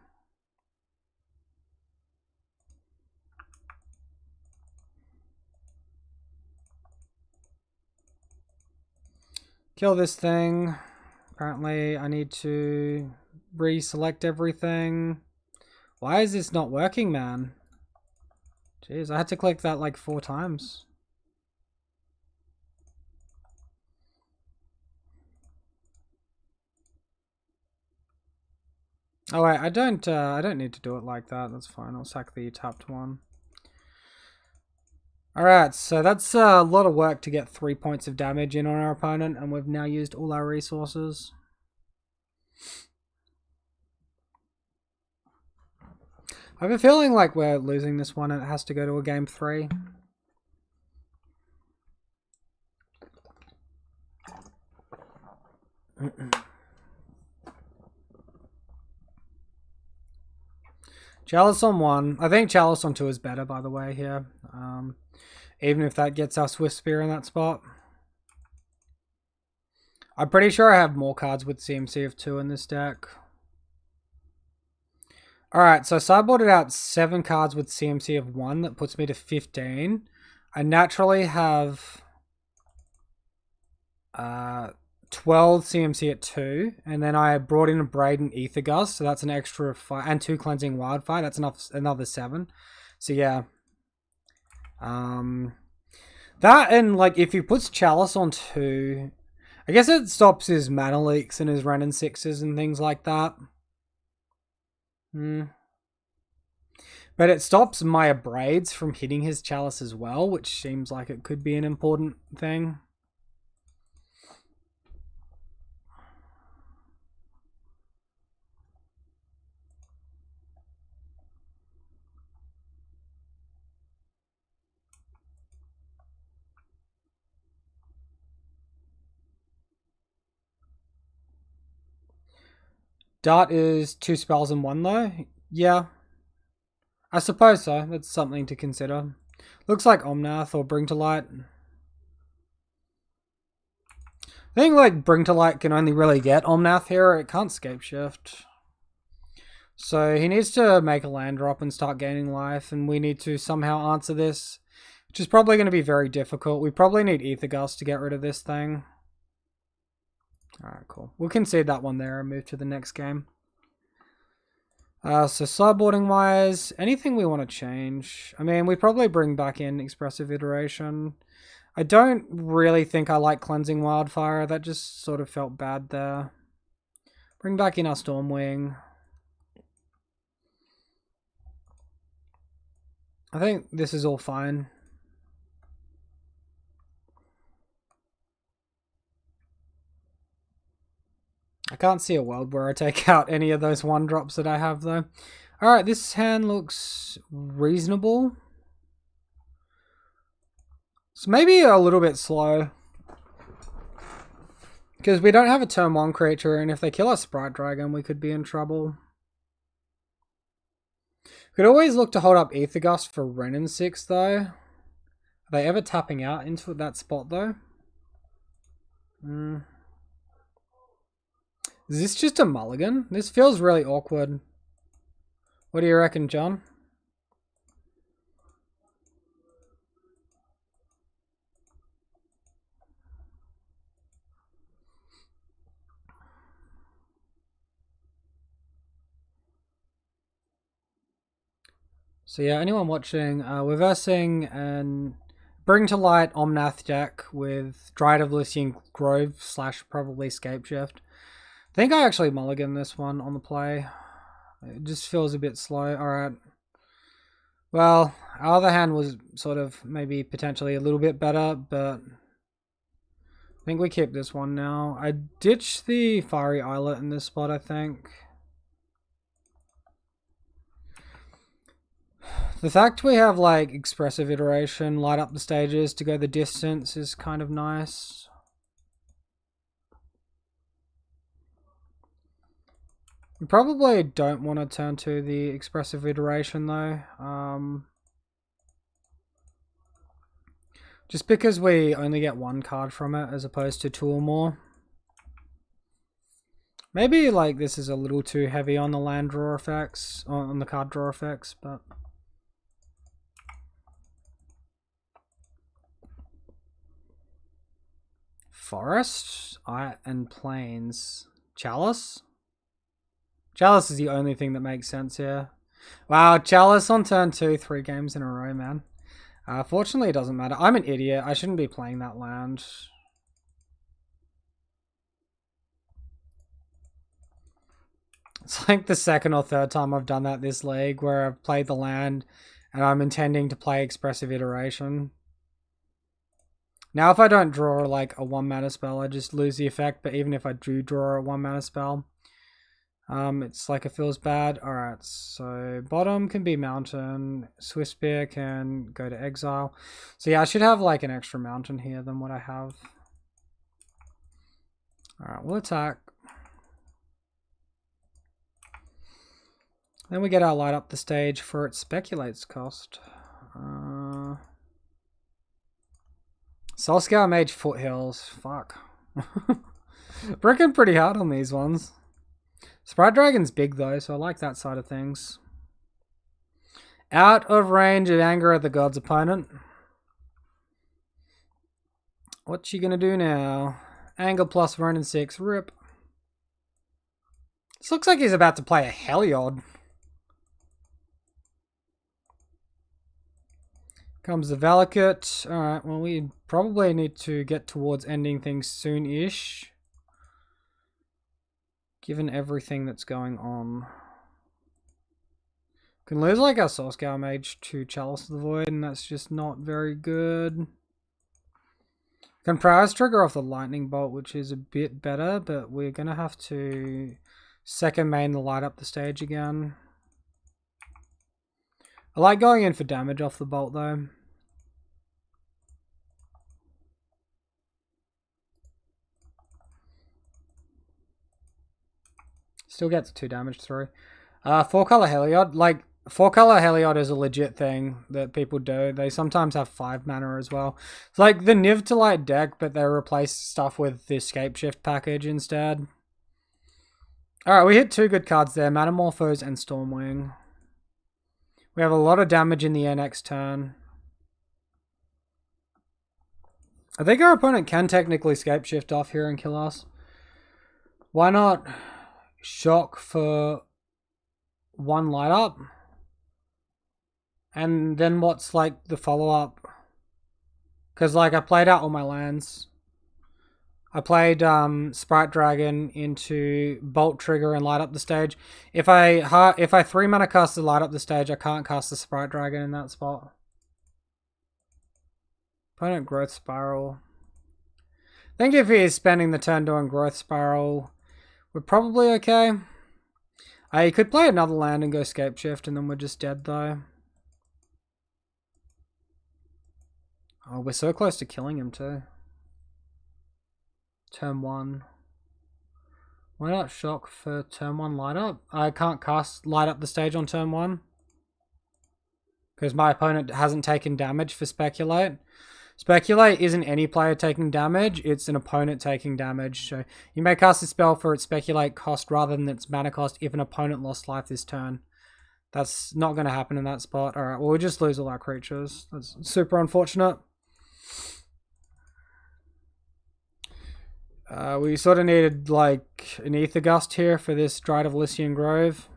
Kill this thing. Apparently I need to reselect everything. Why is this not working, man? Jeez, I had to click that like 4 times. Oh wait, I don't need to do it like that. That's fine. I'll sack the tapped one. Alright, so that's a lot of work to get 3 points of damage in on our opponent, and we've now used all our resources. I have a feeling like we're losing this one and it has to go to a game 3. Chalice on 1. I think Chalice on 2 is better, by the way, here. Even if that gets our Swift Spear in that spot. I'm pretty sure I have more cards with CMC of 2 in this deck. Alright, so sideboarded out 7 cards with CMC of 1. That puts me to 15. I naturally have 12 CMC at 2. And then I brought in a Braid and Ether Gust. So that's an extra 5. And 2 Cleansing Wildfire. That's another 7. So yeah. That and like if he puts Chalice on 2, I guess it stops his mana leaks and his Ren and 6s and things like that. But it stops my Braids from hitting his Chalice as well, which seems like it could be an important thing. Dart is 2 spells in 1 though. Yeah. I suppose so. That's something to consider. Looks like Omnath or Bring to Light. I think like Bring to Light can only really get Omnath here. It can't Scapeshift. So he needs to make a land drop and start gaining life, and we need to somehow answer this, which is probably going to be very difficult. We probably need Ether Gust to get rid of this thing. Alright, cool. We'll concede that one there and move to the next game. So sideboarding wise, anything we want to change? I mean, we probably bring back in Expressive Iteration. I don't really think I like Cleansing Wildfire. That just sort of felt bad there. Bring back in our Stormwing. I think this is all fine. I can't see a world where I take out any of those 1-drops that I have though. Alright, this hand looks reasonable. It's maybe a little bit slow. Because we don't have a turn 1 creature, and if they kill a Sprite Dragon, we could be in trouble. Could always look to hold up Ether Gust for Ren and 6 though. Are they ever tapping out into that spot though? Is this just a mulligan? This feels really awkward. What do you reckon, John? So yeah, anyone watching, we're versing an Bring to Light Omnath deck with Dryad of Lycian Grove / probably Scapeshift. I think I actually mulligan this one on the play. It just feels a bit slow. Alright. Well, our other hand was sort of maybe potentially a little bit better, but I think we keep this one now. I ditched the Fiery Islet in this spot, I think. The fact we have like Expressive Iteration, light up the stages to go the distance is kind of nice. We probably don't want to turn to the Expressive Iteration though. Just because we only get 1 card from it as opposed to 2 or more. Maybe like this is a little too heavy on the land draw effects, on the card draw effects, but... Forest and Plains. Chalice? Chalice is the only thing that makes sense here. Wow, Chalice on turn 2, 3 games in a row, man. Fortunately, it doesn't matter. I'm an idiot. I shouldn't be playing that land. It's like the 2nd or 3rd time I've done that this league, where I've played the land and I'm intending to play Expressive Iteration. Now if I don't draw like a 1 mana spell, I just lose the effect, but even if I do draw a 1 mana spell, it's like it feels bad. Alright, so bottom can be mountain, Swift Spear can go to exile. So yeah, I should have like an extra mountain here than what I have. Alright, we'll attack. Then we get our light up the stage for its speculates cost. Soulscale Mage Foothills. Fuck. Working pretty hard on these ones. Sprite Dragon's big though, so I like that side of things. Out of range of Anger of the Gods opponent. What's she gonna do now? Anger plus Ronin 6. Rip. This looks like he's about to play a Heliod. Comes the Valakut. Alright, well we probably need to get towards ending things soon-ish. Given everything that's going on. Can lose like our Soulscale Mage to Chalice of the Void, and that's just not very good. Can Prowess trigger off the Lightning Bolt, which is a bit better, but we're going to have to second main the light up the stage again. I like going in for damage off the bolt though. Still gets 2 damage through. 4-color Heliod. Like, 4-color Heliod is a legit thing that people do. They sometimes have 5 mana as well. It's like the Niv to Light deck, but they replace stuff with the Scapeshift package instead. Alright, we hit 2 good cards there. Manamorphose and Stormwing. We have a lot of damage in the next turn. I think our opponent can technically Scapeshift off here and kill us. Why not shock for 1 light up? And then what's like the follow-up? Because like I played out all my lands. I played Sprite Dragon into Bolt Trigger and light up the stage. If I 3 mana cast the light up the stage, I can't cast the Sprite Dragon in that spot. Opponent Growth Spiral. I think if he is spending the turn doing Growth Spiral, we're probably okay. He could play another land and go Scapeshift, and then we're just dead though. Oh, we're so close to killing him too. Turn 1. Why not shock for turn 1 light up? I can't cast light up the stage on turn 1. Because my opponent hasn't taken damage for Speculate. Speculate isn't any player taking damage, it's an opponent taking damage. So you may cast a spell for its Speculate cost rather than its mana cost if an opponent lost life this turn. That's not going to happen in that spot. Alright, well we just lose all our creatures. That's super unfortunate. We sort of needed like an Ether Gust here for this Dryad of Lycian Grove.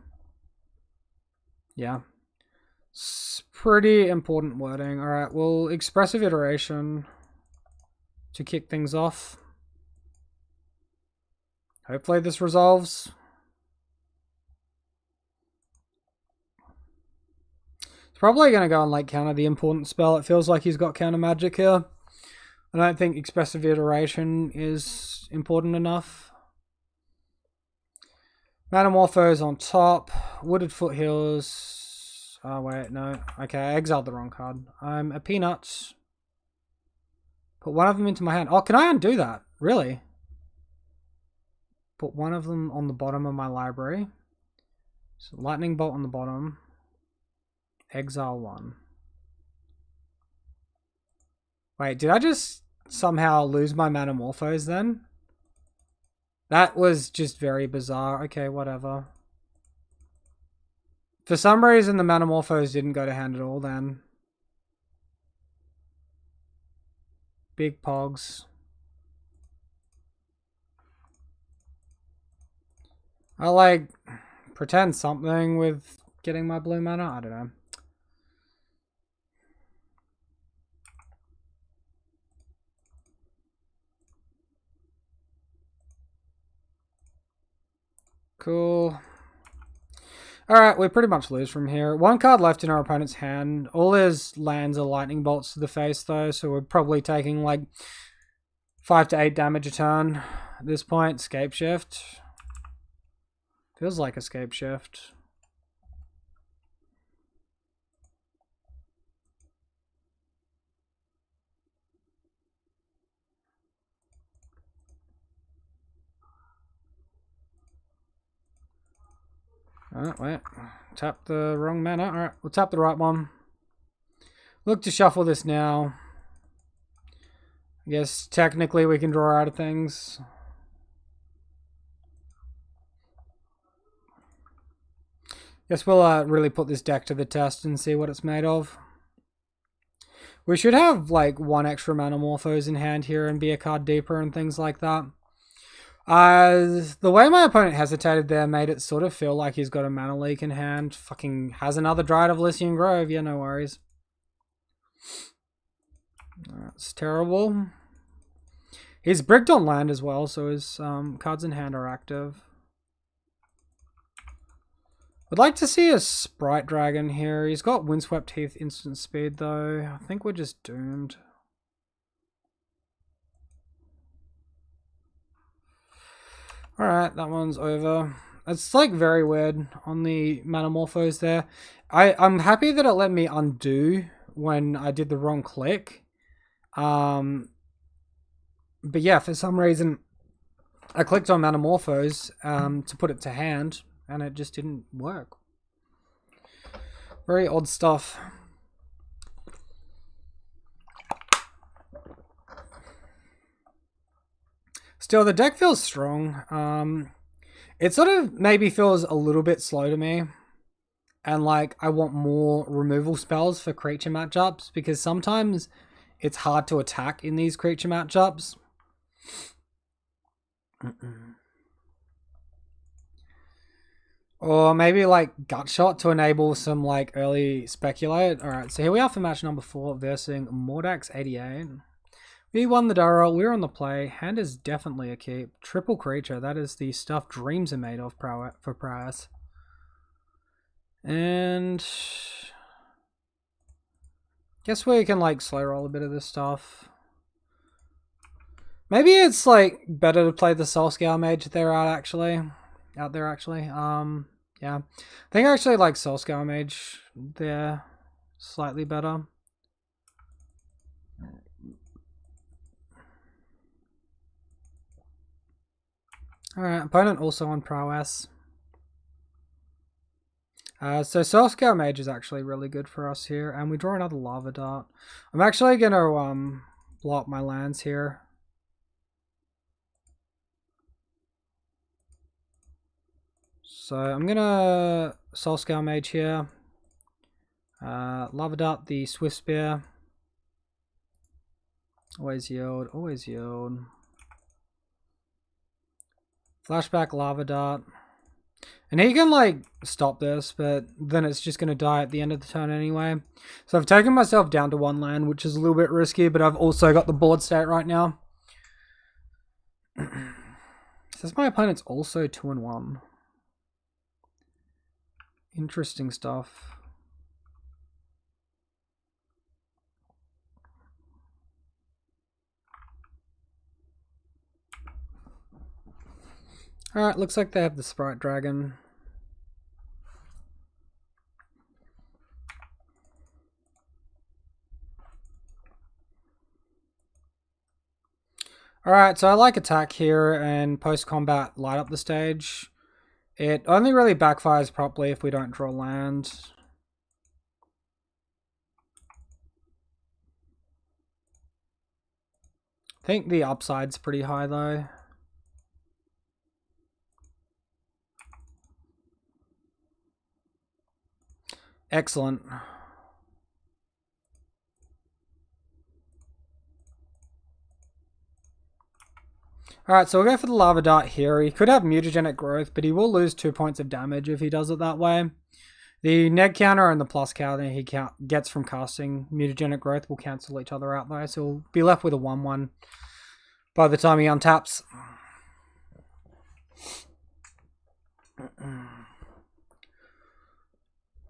Yeah. It's pretty important wording. Alright, well, Expressive Iteration to kick things off. Hopefully this resolves. It's probably going to go and like counter the important spell. It feels like he's got counter magic here. I don't think Expressive Iteration is important enough. Manamorphose on top. Wooded Foothills. Oh, wait, no. Okay, I exiled the wrong card. I'm a peanut. Put one of them into my hand. Oh, can I undo that? Really? Put one of them on the bottom of my library. So Lightning Bolt on the bottom. Exile 1. Wait, did I just somehow lose my Manamorphose then? That was just very bizarre. Okay, whatever. For some reason, the Manamorphose didn't go to hand at all then. Big pogs. I like pretend something with getting my blue mana. I don't know. Cool. Alright, we pretty much lose from here. One card left in our opponent's hand. All his lands are lightning bolts to the face though, so we're probably taking like 5 to 8 damage a turn at this point. Scapeshift. Feels like a Scapeshift. Oh, wait. Tap the wrong mana. Alright, we'll tap the right one. Look to shuffle this now. I guess technically we can draw out of things. Guess we'll really put this deck to the test and see what it's made of. We should have like 1 extra Manamorphose in hand here and be a card deeper and things like that. The way my opponent hesitated there made it sort of feel like he's got a mana leak in hand. Fucking has another Dryad of Lycian Grove. Yeah, no worries. That's terrible. He's bricked on land as well, so his cards in hand are active. I'd like to see a Sprite Dragon here. He's got Windswept Heath instant speed though. I think we're just doomed. Alright, that one's over. It's like very weird on the Manamorphose there. I'm happy that it let me undo when I did the wrong click. But yeah, for some reason I clicked on Manamorphose to put it to hand and it just didn't work. Very odd stuff. Still, the deck feels strong. It sort of maybe feels a little bit slow to me. And like, I want more removal spells for creature matchups because sometimes it's hard to attack in these creature matchups. Or maybe like Gut Shot to enable some like early speculate. Alright, so here we are for match number 4 versing Mordax 88. We won the Durrell, we're on the play. Hand is definitely a keep. Triple creature, that is the stuff dreams are made of for Prowess. And guess we can like slow roll a bit of this stuff. Maybe it's like better to play the Soulscale Mage there actually. Yeah. I think I actually like Soulscale Mage there slightly better. Alright, opponent also on Prowess. So Soulscale Mage is actually really good for us here, and we draw another Lava Dart. I'm actually gonna blow up my lands here. So I'm gonna Soulscale Mage here. Lava Dart the Swift Spear. Always yield, always yield. Flashback Lava Dart. And he can like stop this, but then it's just going to die at the end of the turn anyway. So I've taken myself down to 1 land, which is a little bit risky, but I've also got the board state right now. Says my opponent's also 2-1. Interesting stuff. Alright, looks like they have the Sprite Dragon. Alright, so I like attack here and post-combat light up the stage. It only really backfires properly if we don't draw land. I think the upside's pretty high though. Excellent. Alright, so we'll go for the Lava Dart here. He could have Mutagenic Growth, but he will lose 2 points of damage if he does it that way. The neg counter and the plus counter he gets from casting Mutagenic Growth will cancel each other out though, so we'll be left with a 1-1 by the time he untaps.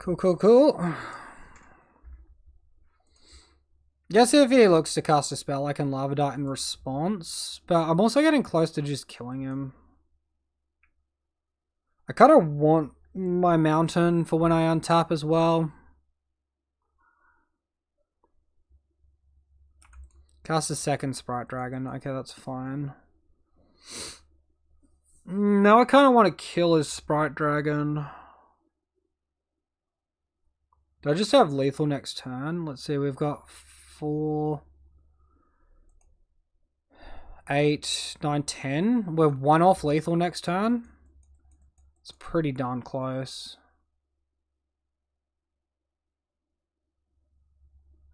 Cool, cool, cool. Guess if he looks to cast a spell, I can Lava Dart in response. But I'm also getting close to just killing him. I kind of want my mountain for when I untap as well. Cast a second Sprite Dragon. Okay, that's fine. Now I kind of want to kill his Sprite Dragon. Do I just have lethal next turn? Let's see, we've got 4, 8, 9, 10. We're 1 off lethal next turn. It's pretty darn close.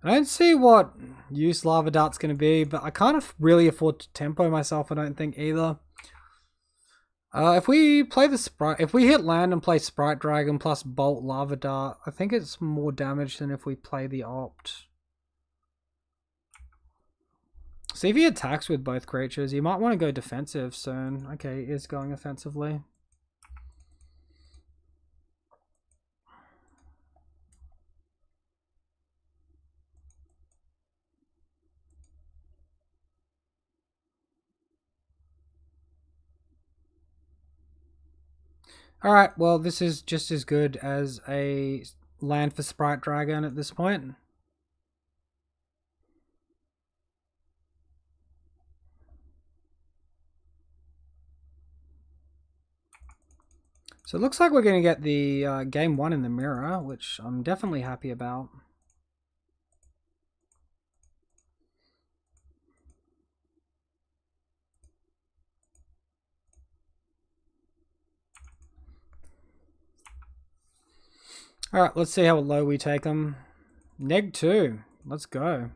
I don't see what use Lava Dart's going to be, but I can't really afford to tempo myself, I don't think, either. If we play the Sprite... If we hit land and play Sprite Dragon plus Bolt Lava Dart, I think it's more damage than if we play the Opt. See, if he attacks with both creatures, you might want to go defensive soon. Okay, he is going offensively. Alright, well, this is just as good as a land for Sprite Dragon at this point. So it looks like we're going to get the game 1 in the mirror, which I'm definitely happy about. Alright, let's see how low we take them. -2. Let's go.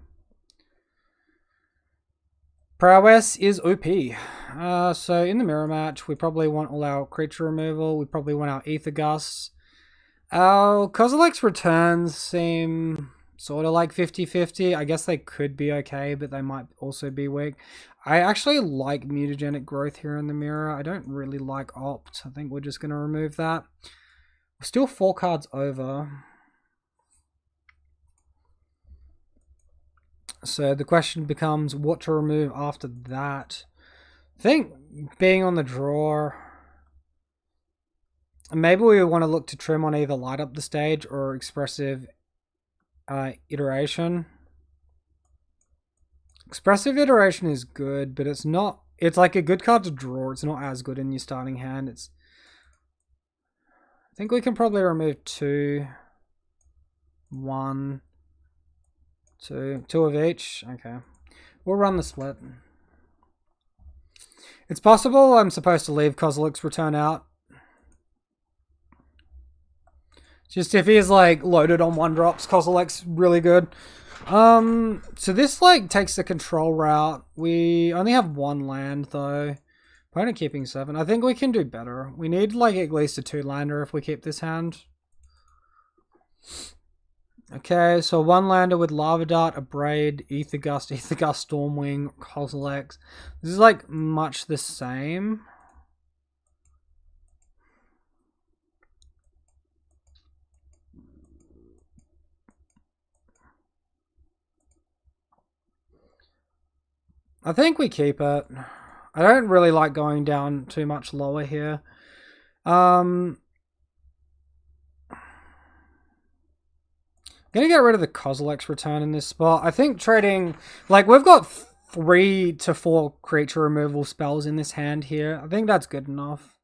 Prowess is OP. So in the mirror match, we probably want all our creature removal. We probably want our Ether Gusts. Our Kozilek's returns seem sort of like 50-50. I guess they could be okay, but they might also be weak. I actually like Mutagenic Growth here in the mirror. I don't really like Opt. I think we're just going to remove that. We're still 4 cards over. So the question becomes what to remove after that. I think being on the draw, maybe we want to look to trim on either Light Up the Stage or Expressive Iteration. Expressive Iteration is good, but it's not. It's like a good card to draw. It's not as good in your starting hand. I think we can probably remove 2, 1, 2 of each. Okay, we'll run the split. It's possible I'm supposed to leave Kozilek's Return out. Just if he's like loaded on 1-drops, Kozilek's really good. So this like takes the control route. We only have 1 land though. Opponent keeping 7. I think we can do better. We need like at least a 2-lander if we keep this hand. Okay, so 1-lander with Lava Dart, Abrade, Ether Gust, Stormwing, Kozilek's. This is like much the same. I think we keep it. I don't really like going down too much lower here. Gonna get rid of the Kozilek's Return in this spot. I think trading, like we've got 3 to 4 creature removal spells in this hand here. I think that's good enough.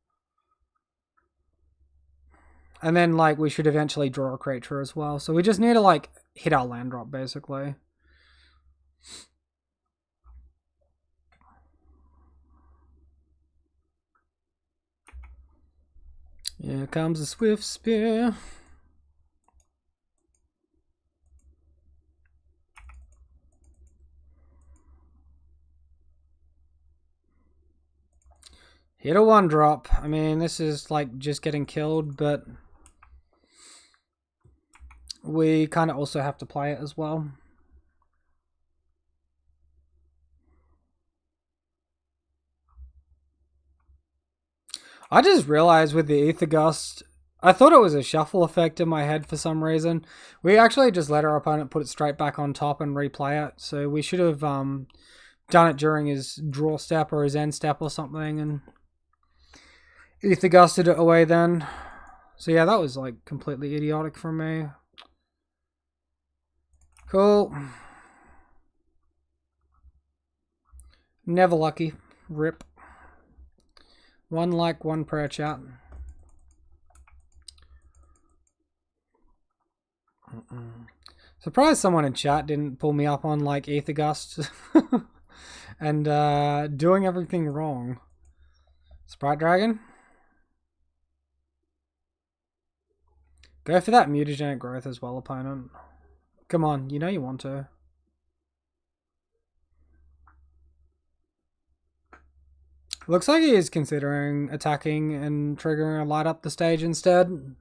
And then like we should eventually draw a creature as well. So we just need to like hit our land drop basically. Here comes the Swift Spear. Hit a 1-drop. I mean, this is like just getting killed, but we kind of also have to play it as well. I just realized with the Ether Gust, I thought it was a shuffle effect in my head for some reason. We actually just let our opponent put it straight back on top and replay it. So we should have done it during his draw step or his end step or something, and Ether gusted it away then. So yeah, that was like completely idiotic from me. Cool. Never lucky. Rip. One like, one prayer, chat. Surprised someone in chat didn't pull me up on like Ether Gust and doing everything wrong. Sprite Dragon. Go for that mutagenic growth as well, opponent. Come on, you know you want to. Looks like he is considering attacking and triggering a light up the stage instead.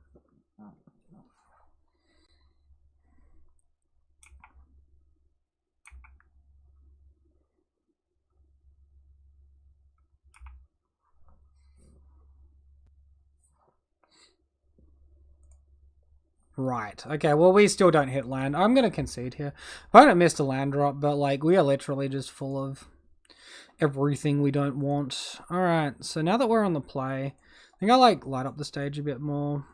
Right. Okay, well, we still don't hit land. I'm going to concede here. Opponent missed a land drop, but, like, we are literally just full of everything we don't want. Alright, so now that we're on the play, I think I, like, light up the stage a bit more.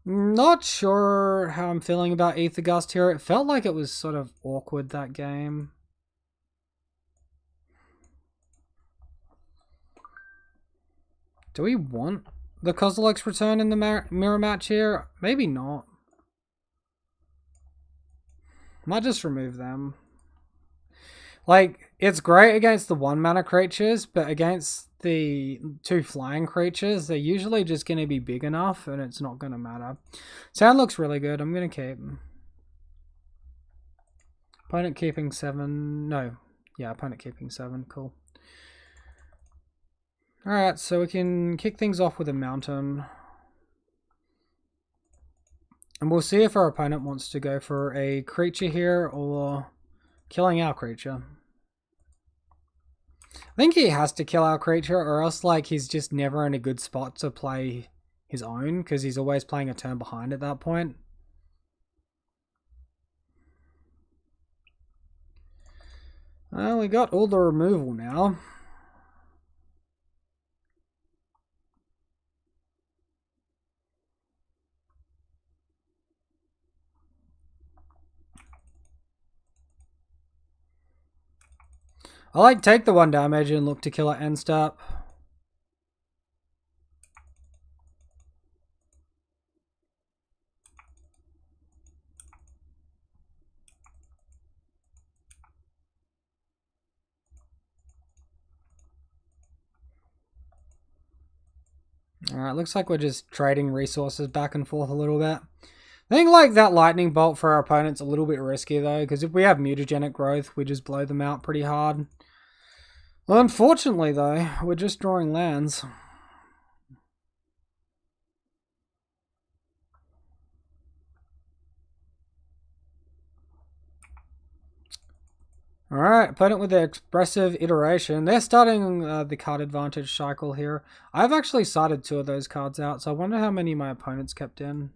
Not sure how I'm feeling about Ether Gust here. It felt like it was sort of awkward, that game. Do we want the Kozilek's return in the mirror match here? Maybe not. Might just remove them. Like, it's great against the 1-mana creatures, but against the 2 flying creatures, they're usually just going to be big enough, and it's not going to matter. Sound looks really good. I'm going to keep. Opponent keeping 7. No. Yeah, opponent keeping 7. Cool. Alright, so we can kick things off with a mountain. And we'll see if our opponent wants to go for a creature here or killing our creature. I think he has to kill our creature, or else like he's just never in a good spot to play his own, because he's always playing a turn behind at that point. Well, we got all the removal now. I like take the 1 damage and look to kill at end step. Alright, looks like we're just trading resources back and forth a little bit. I think like that lightning bolt for our opponent's a little bit risky though, because if we have mutagenic growth, we just blow them out pretty hard. Well, unfortunately though, we're just drawing lands. Alright, opponent with the expressive iteration. They're starting the card advantage cycle here. I've actually sided 2 of those cards out, so I wonder how many my opponents kept in.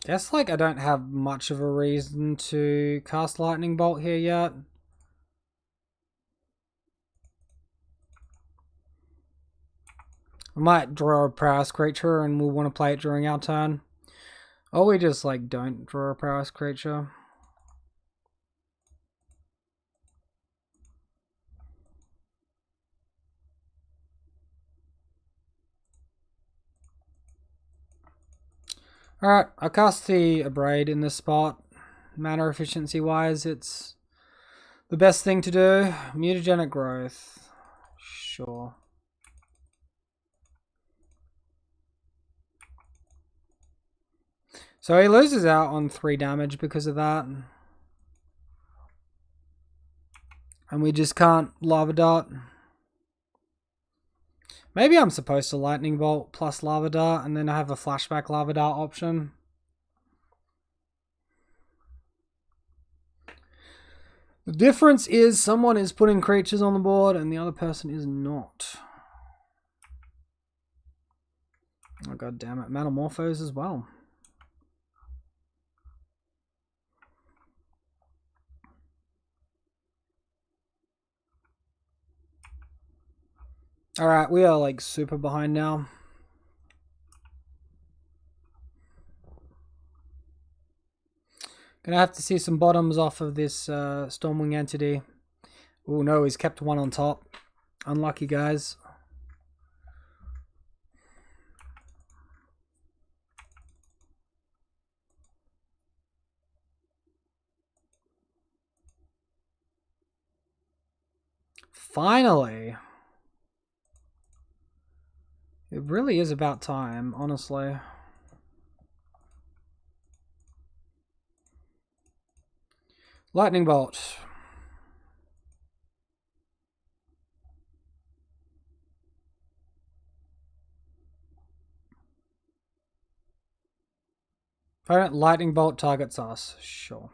Guess like I don't have much of a reason to cast Lightning Bolt here yet. I might draw a Prowess creature and we'll want to play it during our turn. Or we just like don't draw a Prowess creature. Alright, I'll cast the Abrade in this spot. Mana efficiency wise, it's the best thing to do. Mutagenic growth. Sure. So he loses out on 3 damage because of that. And we just can't lava dart. Maybe I'm supposed to lightning bolt plus lava dart and then I have a flashback lava dart option. The difference is someone is putting creatures on the board and the other person is not. Oh god damn it, Metamorphose as well. Alright, we are like super behind now. Gonna have to see some bottoms off of this Stormwing entity. Oh no, he's kept one on top. Unlucky, guys. Finally. It really is about time, honestly. Lightning bolt. Opponent lightning bolt targets us. Sure.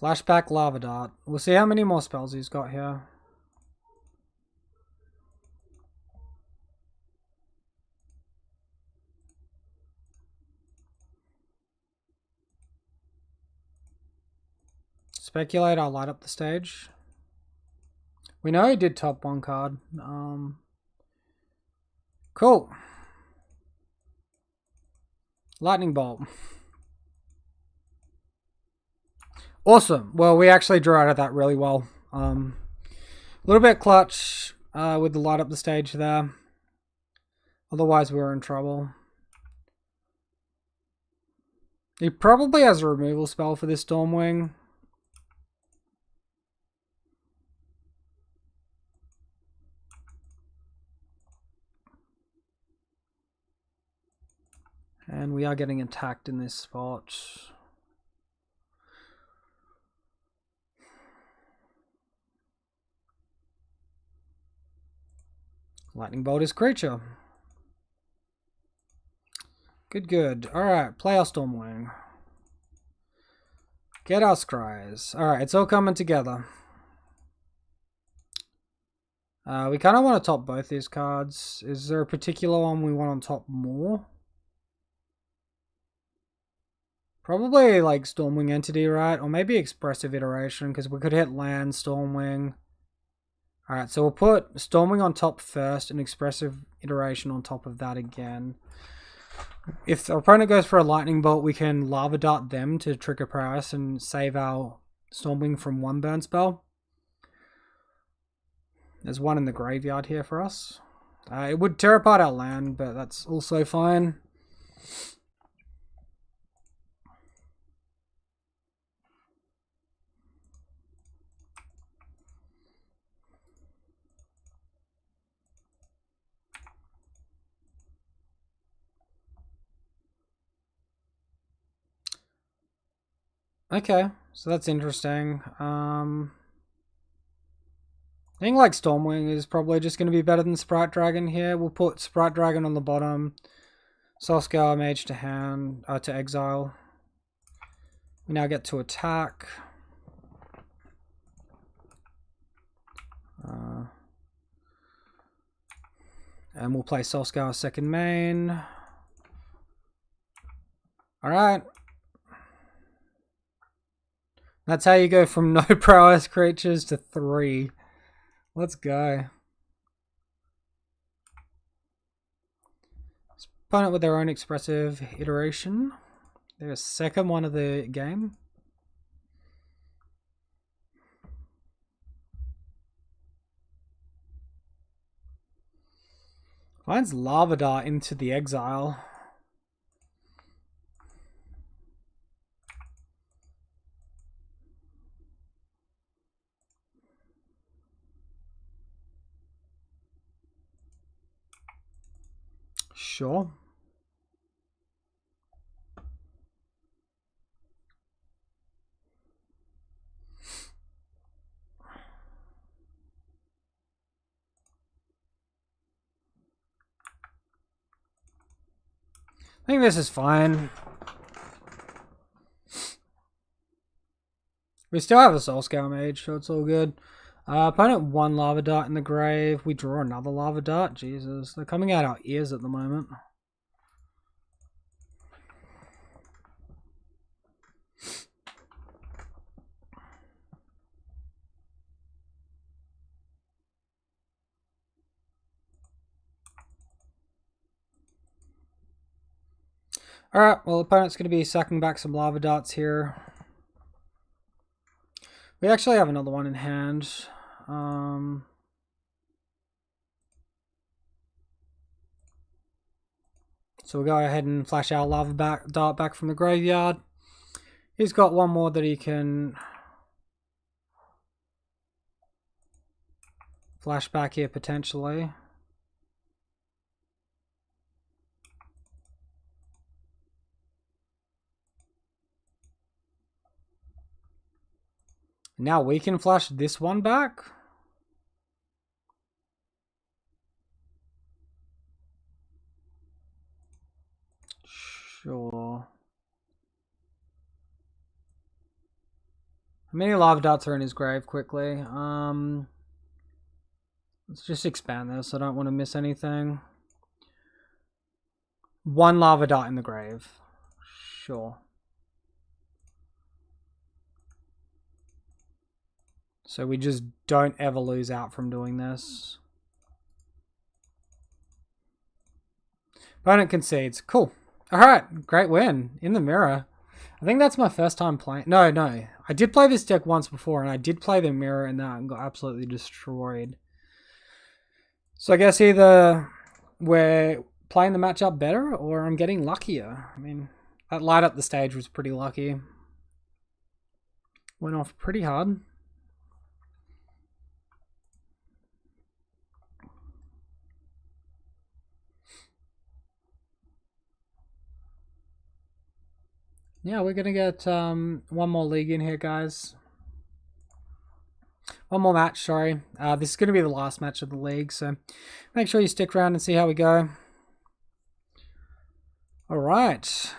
Flashback lava dart. We'll see how many more spells he's got here. Speculate, I'll light up the stage. We know he did top one card. Cool. Lightning bolt. Awesome. Well, we actually drew out of that really well. A little bit clutch with the light up the stage there. Otherwise, we were in trouble. He probably has a removal spell for this Stormwing. And we are getting attacked in this spot. Lightning bolt is creature. Good. Alright, play our Stormwing. Get our scries. Alright, it's all coming together. We kind of want to top both these cards. Is there a particular one we want on top more? Probably like Stormwing Entity, right? Or maybe Expressive Iteration, because we could hit land, Stormwing. Alright, so we'll put Stormwing on top first and Expressive Iteration on top of that again. If the opponent goes for a Lightning Bolt, we can Lava Dart them to trigger Prowess and save our Stormwing from one burn spell. There's one in the graveyard here for us. It would tear apart our land, but that's also fine. Okay, so that's interesting. I think like Stormwing is probably just going to be better than Sprite Dragon here. We'll put Sprite Dragon on the bottom. Soulscar Mage to hand, to exile. We now get to attack. And we'll play Soulscar second main. Alright. That's how you go from no prowess creatures to 3. Let's go. Opponent with their own expressive iteration. Their second one of the game. Finds Lava Dart into the exile. Sure. I think this is fine. We still have a Soul Scale Mage, so it's all good. Opponent 1 Lava Dart in the grave. We draw another Lava Dart. Jesus, they're coming out our ears at the moment. Alright, well, opponent's going to be sucking back some Lava Darts here. We actually have another one in hand. So we'll go ahead and flash our Lava Dart back from the graveyard. He's got one more that he can flash back here potentially. Now we can flash this one back. Sure. How many Lava Darts are in his grave quickly? Let's just expand this. I don't want to miss anything. 1 Lava Dart in the grave. Sure. So we just don't ever lose out from doing this. Opponent concedes. Cool. Alright, great win. In the mirror. I think that's my first time playing. No. I did play this deck once before, and I did play the mirror and that and got absolutely destroyed. So I guess either we're playing the matchup better or I'm getting luckier. I mean, that light up the stage was pretty lucky. Went off pretty hard. Yeah, we're going to get one more league in here, guys. One more match, sorry. This is going to be the last match of the league, so make sure you stick around and see how we go. Alright.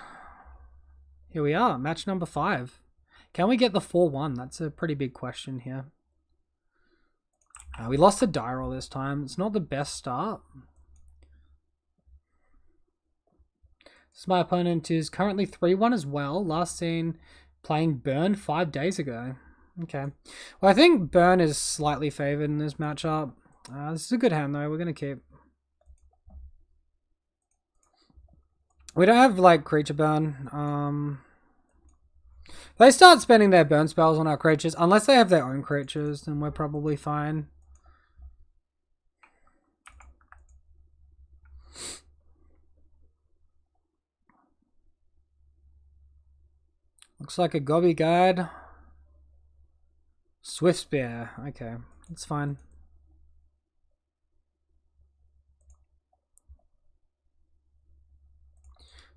Here we are, match number 5. Can we get the 4-1? That's a pretty big question here. We lost the die roll this time. It's not the best start. So my opponent is currently 3-1 as well. Last seen playing Burn 5 days ago. Okay. Well, I think Burn is slightly favored in this matchup. This is a good hand, though. We're going to keep. We don't have, like, creature burn. They start spending their burn spells on our creatures. Unless they have their own creatures, then we're probably fine. Looks like a Gobby Guide. Swift Spear. Okay, that's fine.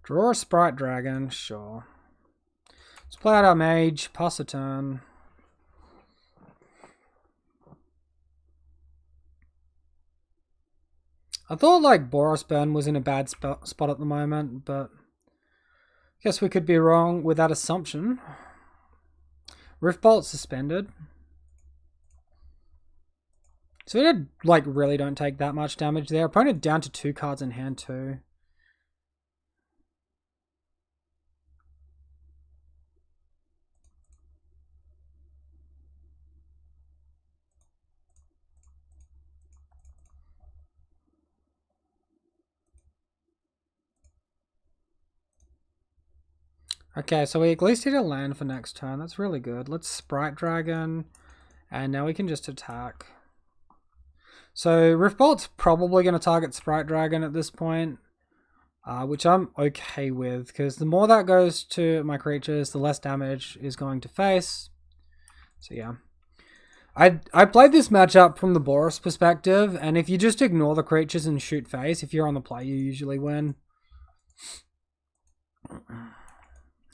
Draw a Sprite Dragon. Sure. Let's play out our Mage. Pass a turn. I thought like Boros Burn was in a bad spot at the moment, but guess we could be wrong with that assumption. Riftbolt suspended. So we did, like, really don't take that much damage there. Opponent down to 2 cards in hand too. Okay, so we at least hit a land for next turn. That's really good. Let's Sprite Dragon. And now we can just attack. So Riftbolt's probably going to target Sprite Dragon at this point. Which I'm okay with. Because the more that goes to my creatures, the less damage is going to face. So yeah. I played this matchup from the Boros perspective, and if you just ignore the creatures and shoot face, if you're on the play, you usually win.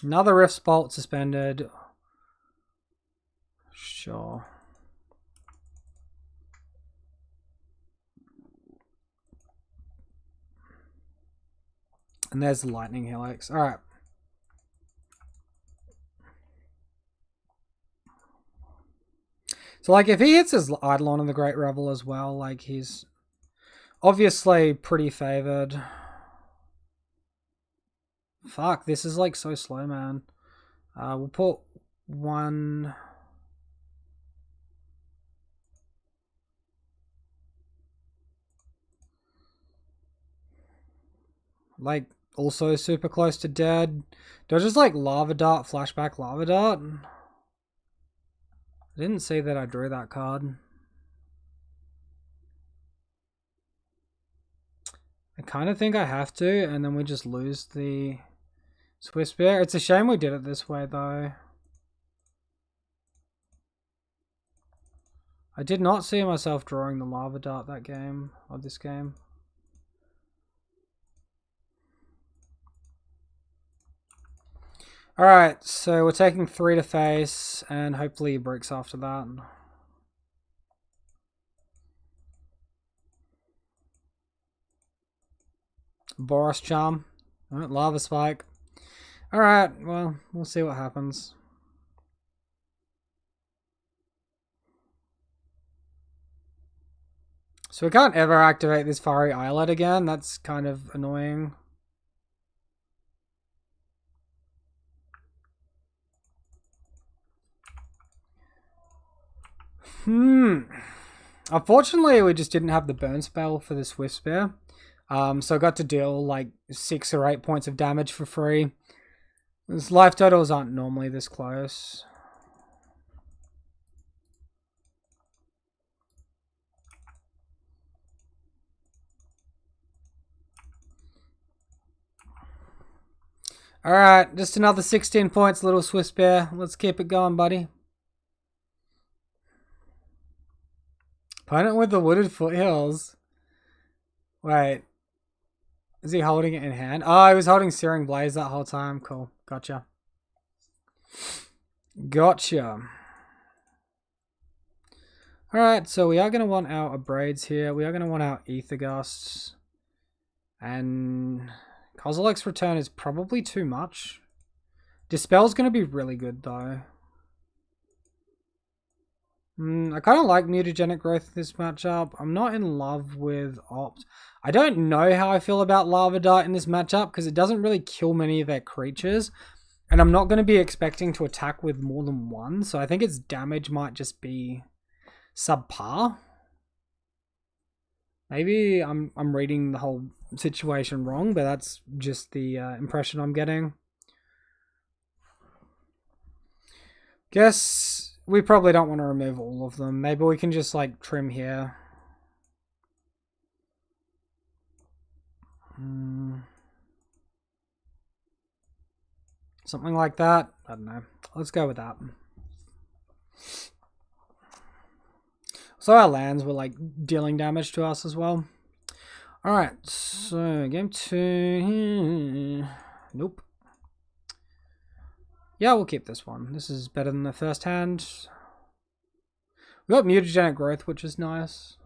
Another Rift's Bolt suspended. Sure. And there's the Lightning Helix. Alright. So, like, if he hits his Eidolon in the Great Revel as well, like, he's obviously pretty favored. Fuck, this is, like, so slow, man. We'll put one... Like, also super close to dead. Do I just, like, Lava Dart, flashback Lava Dart? I didn't see that I drew that card. I kind of think I have to, and then we just lose the Swift Spear. It's a shame we did it this way, though. I did not see myself drawing the Lava Dart that game, or this game. Alright, so we're taking 3 to face, and hopefully he breaks after that. Boros Charm. Alright, Lava Spike. Alright, well, we'll see what happens. So we can't ever activate this Fiery Islet again. That's kind of annoying. Unfortunately, we just didn't have the burn spell for the Swift Spear. So I got to deal like 6 or 8 points of damage for free. His life totals aren't normally this close. Alright, just another 16 points, little Swift Spear. Let's keep it going, buddy. Opponent with the Wooded Foothills. Wait. Is he holding it in hand? Oh, he was holding Searing Blaze that whole time. Cool. Gotcha. Gotcha. Alright, so we are going to want our Abrades here. We are going to want our Aether Gusts. And Kozilek's Return is probably too much. Dispel's going to be really good, though. I kind of like Mutagenic Growth this matchup. I'm not in love with Opt. I don't know how I feel about Lava Dart in this matchup because it doesn't really kill many of their creatures. And I'm not going to be expecting to attack with more than one. So I think its damage might just be subpar. Maybe I'm reading the whole situation wrong, but that's just the impression I'm getting. Guess we probably don't want to remove all of them. Maybe we can just like trim here. Something like that. I don't know. Let's go with that. So our lands were like dealing damage to us as well. Alright, so game 2. Nope. Yeah, we'll keep this one. This is better than the first hand. We got Mutagenic Growth, which is nice.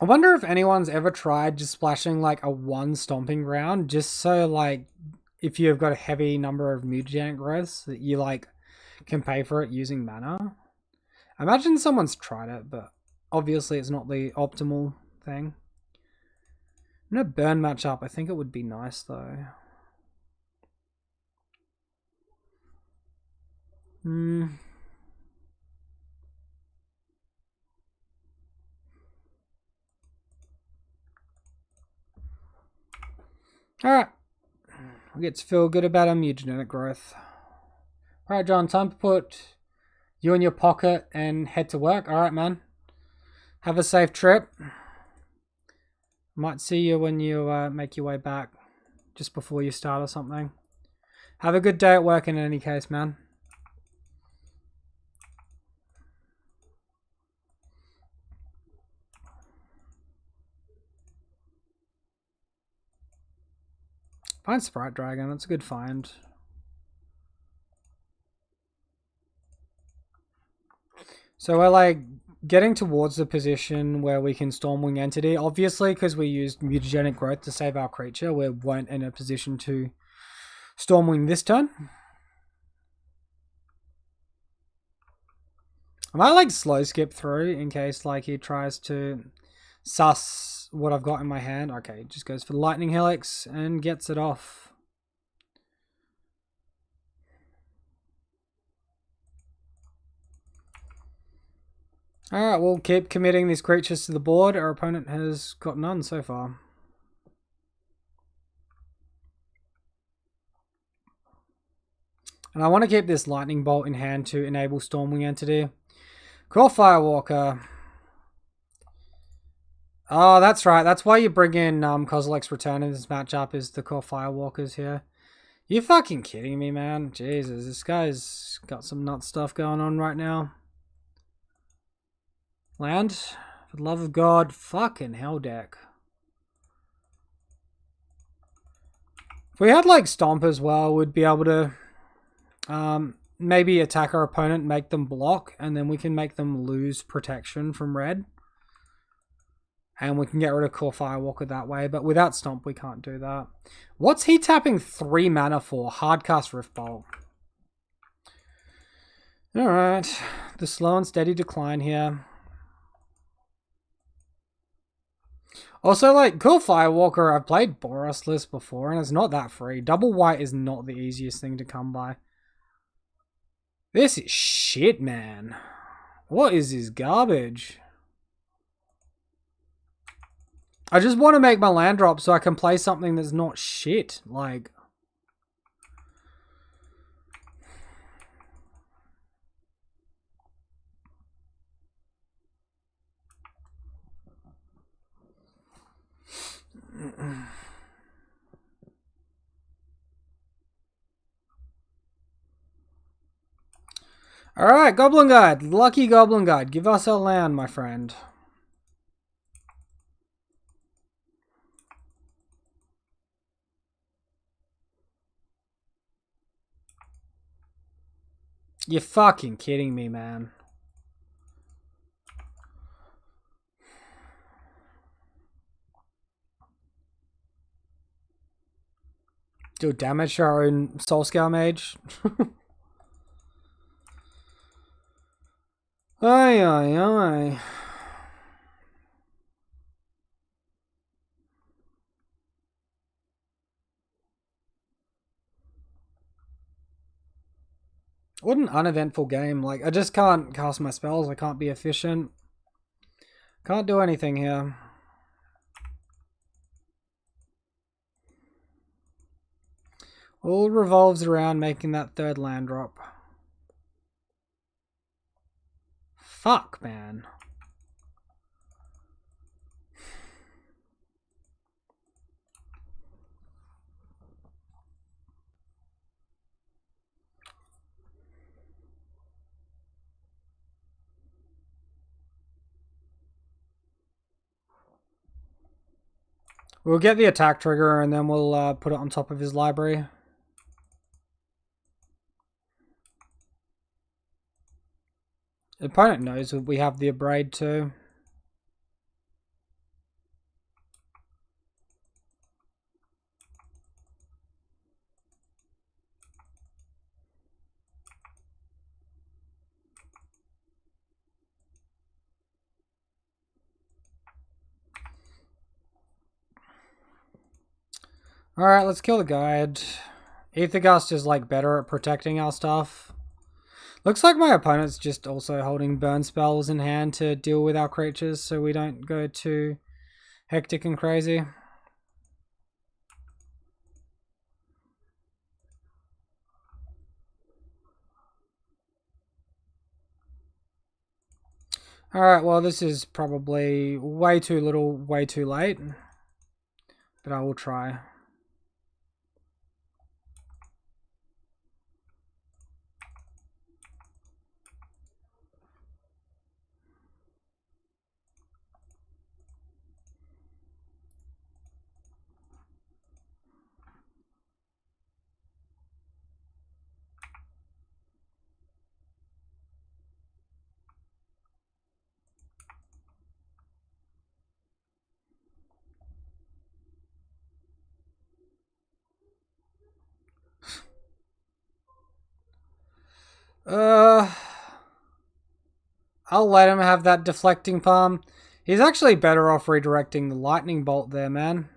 I wonder if anyone's ever tried just splashing like a 1 Stomping Ground, just so like if you've got a heavy number of Mutagenic Growths that you like can pay for it using mana. I imagine someone's tried it, but obviously it's not the optimal thing. In a burn matchup, I think it would be nice though. Alright. We get to feel good about our Mutagenic Growth. Alright, John, time to put you in your pocket and head to work. Alright, man. Have a safe trip. Might see you when you make your way back. Just before you start or something. Have a good day at work in any case, man. Find Sprite Dragon, that's a good find. So we're like getting towards the position where we can Stormwing Entity. Obviously, because we used Mutagenic Growth to save our creature, we weren't in a position to Stormwing this turn. I might like slow skip through in case like he tries to suss what I've got in my hand. Okay, just goes for the Lightning Helix and gets it off. Alright, we'll keep committing these creatures to the board. Our opponent has got none so far. And I want to keep this Lightning Bolt in hand to enable Stormwing Entity. Core Firewalker. Oh, that's right. That's why you bring in Kozilek's Return in this matchup, is the Core Firewalkers here. You fucking kidding me, man? Jesus, this guy's got some nut stuff going on right now. Land? For the love of God. Fucking hell, Deck. If we had like Stomp as well, we'd be able to maybe attack our opponent, make them block, and then we can make them lose protection from red. And we can get rid of Core Firewalker that way, but without Stomp we can't do that. What's he tapping 3 mana for? Hardcast Riftbolt. Alright, the slow and steady decline here. Also, like, Core Firewalker, I've played Boros list before, and it's not that free. Double white is not the easiest thing to come by. This is shit, man. What is this garbage? I just want to make my land drop so I can play something that's not shit. Like... Alright, Goblin Guide. Lucky Goblin Guide. Give us our land, my friend. You're fucking kidding me, man. Do damage to our own Soulscale Mage. Aye, aye, aye. What an uneventful game. Like, I just can't cast my spells. I can't be efficient. Can't do anything here. All revolves around making that third land drop. Fuck, man. We'll get the attack trigger and then we'll put it on top of his library. The opponent knows that we have the Abrade too. Alright, let's kill the guide. Aethergust is like better at protecting our stuff. Looks like my opponent's just also holding burn spells in hand to deal with our creatures so we don't go too hectic and crazy. Alright, well this is probably way too little, way too late. But I will try. I'll let him have that deflecting palm. He's actually better off redirecting the lightning bolt there, man.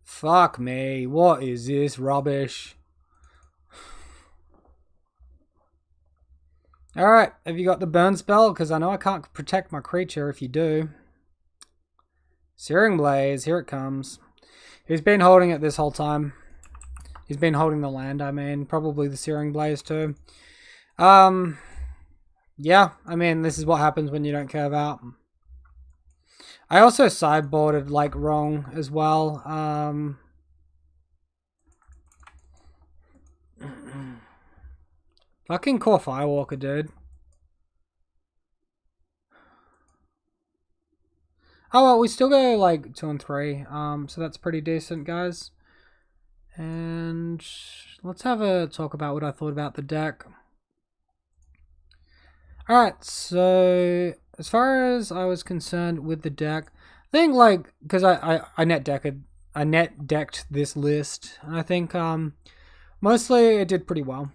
Fuck me, what is this rubbish? Alright, have you got the burn spell? Because I know I can't protect my creature if you do. Searing Blaze, here it comes. He's been holding it this whole time. He's been holding the land, I mean. Probably the Searing Blaze too. Yeah, I mean, this is what happens when you don't curve out. I also sideboarded, like, wrong as well. Fucking Core Firewalker, dude. Oh, well, we still go, like, 2 and 3. So that's pretty decent, guys. And let's have a talk about what I thought about the deck. Alright, so as far as I was concerned with the deck, I think, like, because I net decked this list, and I think mostly it did pretty well.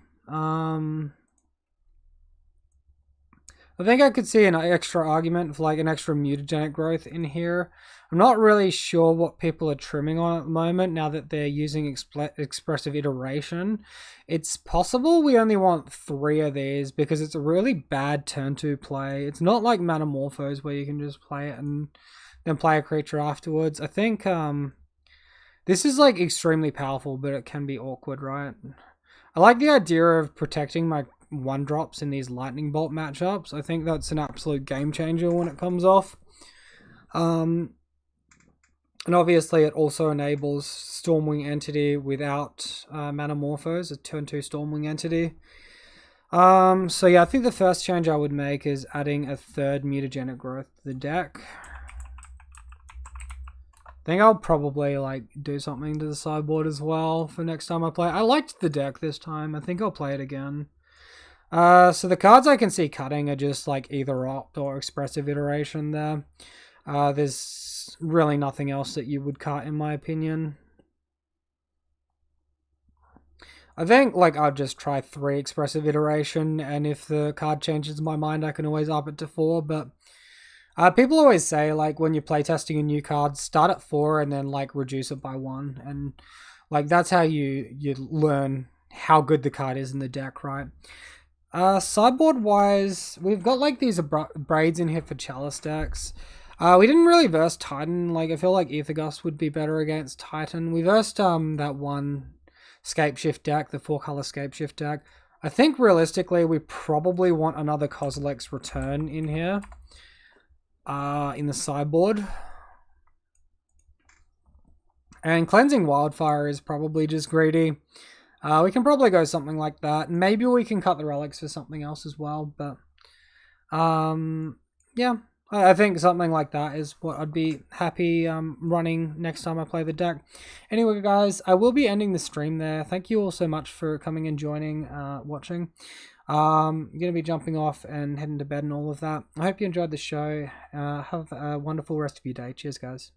I think I could see an extra argument for like an extra mutagenic growth in here. I'm not really sure what people are trimming on at the moment now that they're using expressive iteration. It's possible we only want 3 of these because it's a really bad turn 2 play. It's not like Metamorphose where you can just play it and then play a creature afterwards. I think this is like extremely powerful, but it can be awkward, right? I like the idea of protecting my 1-drops in these lightning bolt matchups. I think that's an absolute game changer when it comes off. And obviously it also enables Stormwing Entity without Metamorphose, a turn 2 Stormwing Entity. So yeah, I think the first change I would make is adding a 3rd mutagenic growth to the deck. I think I'll probably like do something to the sideboard as well for next time I play. I liked the deck this time. I think I'll play it again. So the cards I can see cutting are just like either Opt or Expressive Iteration there. There's really nothing else that you would cut in my opinion. I think like I'll just try 3 Expressive Iteration, and if the card changes my mind I can always up it to 4, but people always say like when you're playtesting a new card, start at 4 and then like reduce it by 1, and like that's how you learn how good the card is in the deck, right? Sideboard wise, we've got like these braids in here for Chalice decks. We didn't really verse Titan. Like I feel like Aethergust would be better against Titan. We versed that one Scapeshift deck, the 4-color Scapeshift deck. I think realistically we probably want another Kozilek's Return in here. In the sideboard. And Cleansing Wildfire is probably just greedy. We can probably go something like that. Maybe we can cut the relics for something else as well. But yeah, I think something like that is what I'd be happy running next time I play the deck. Anyway, guys, I will be ending the stream there. Thank you all so much for coming and joining, watching. I'm going to be jumping off and heading to bed and all of that. I hope you enjoyed the show. Have a wonderful rest of your day. Cheers, guys.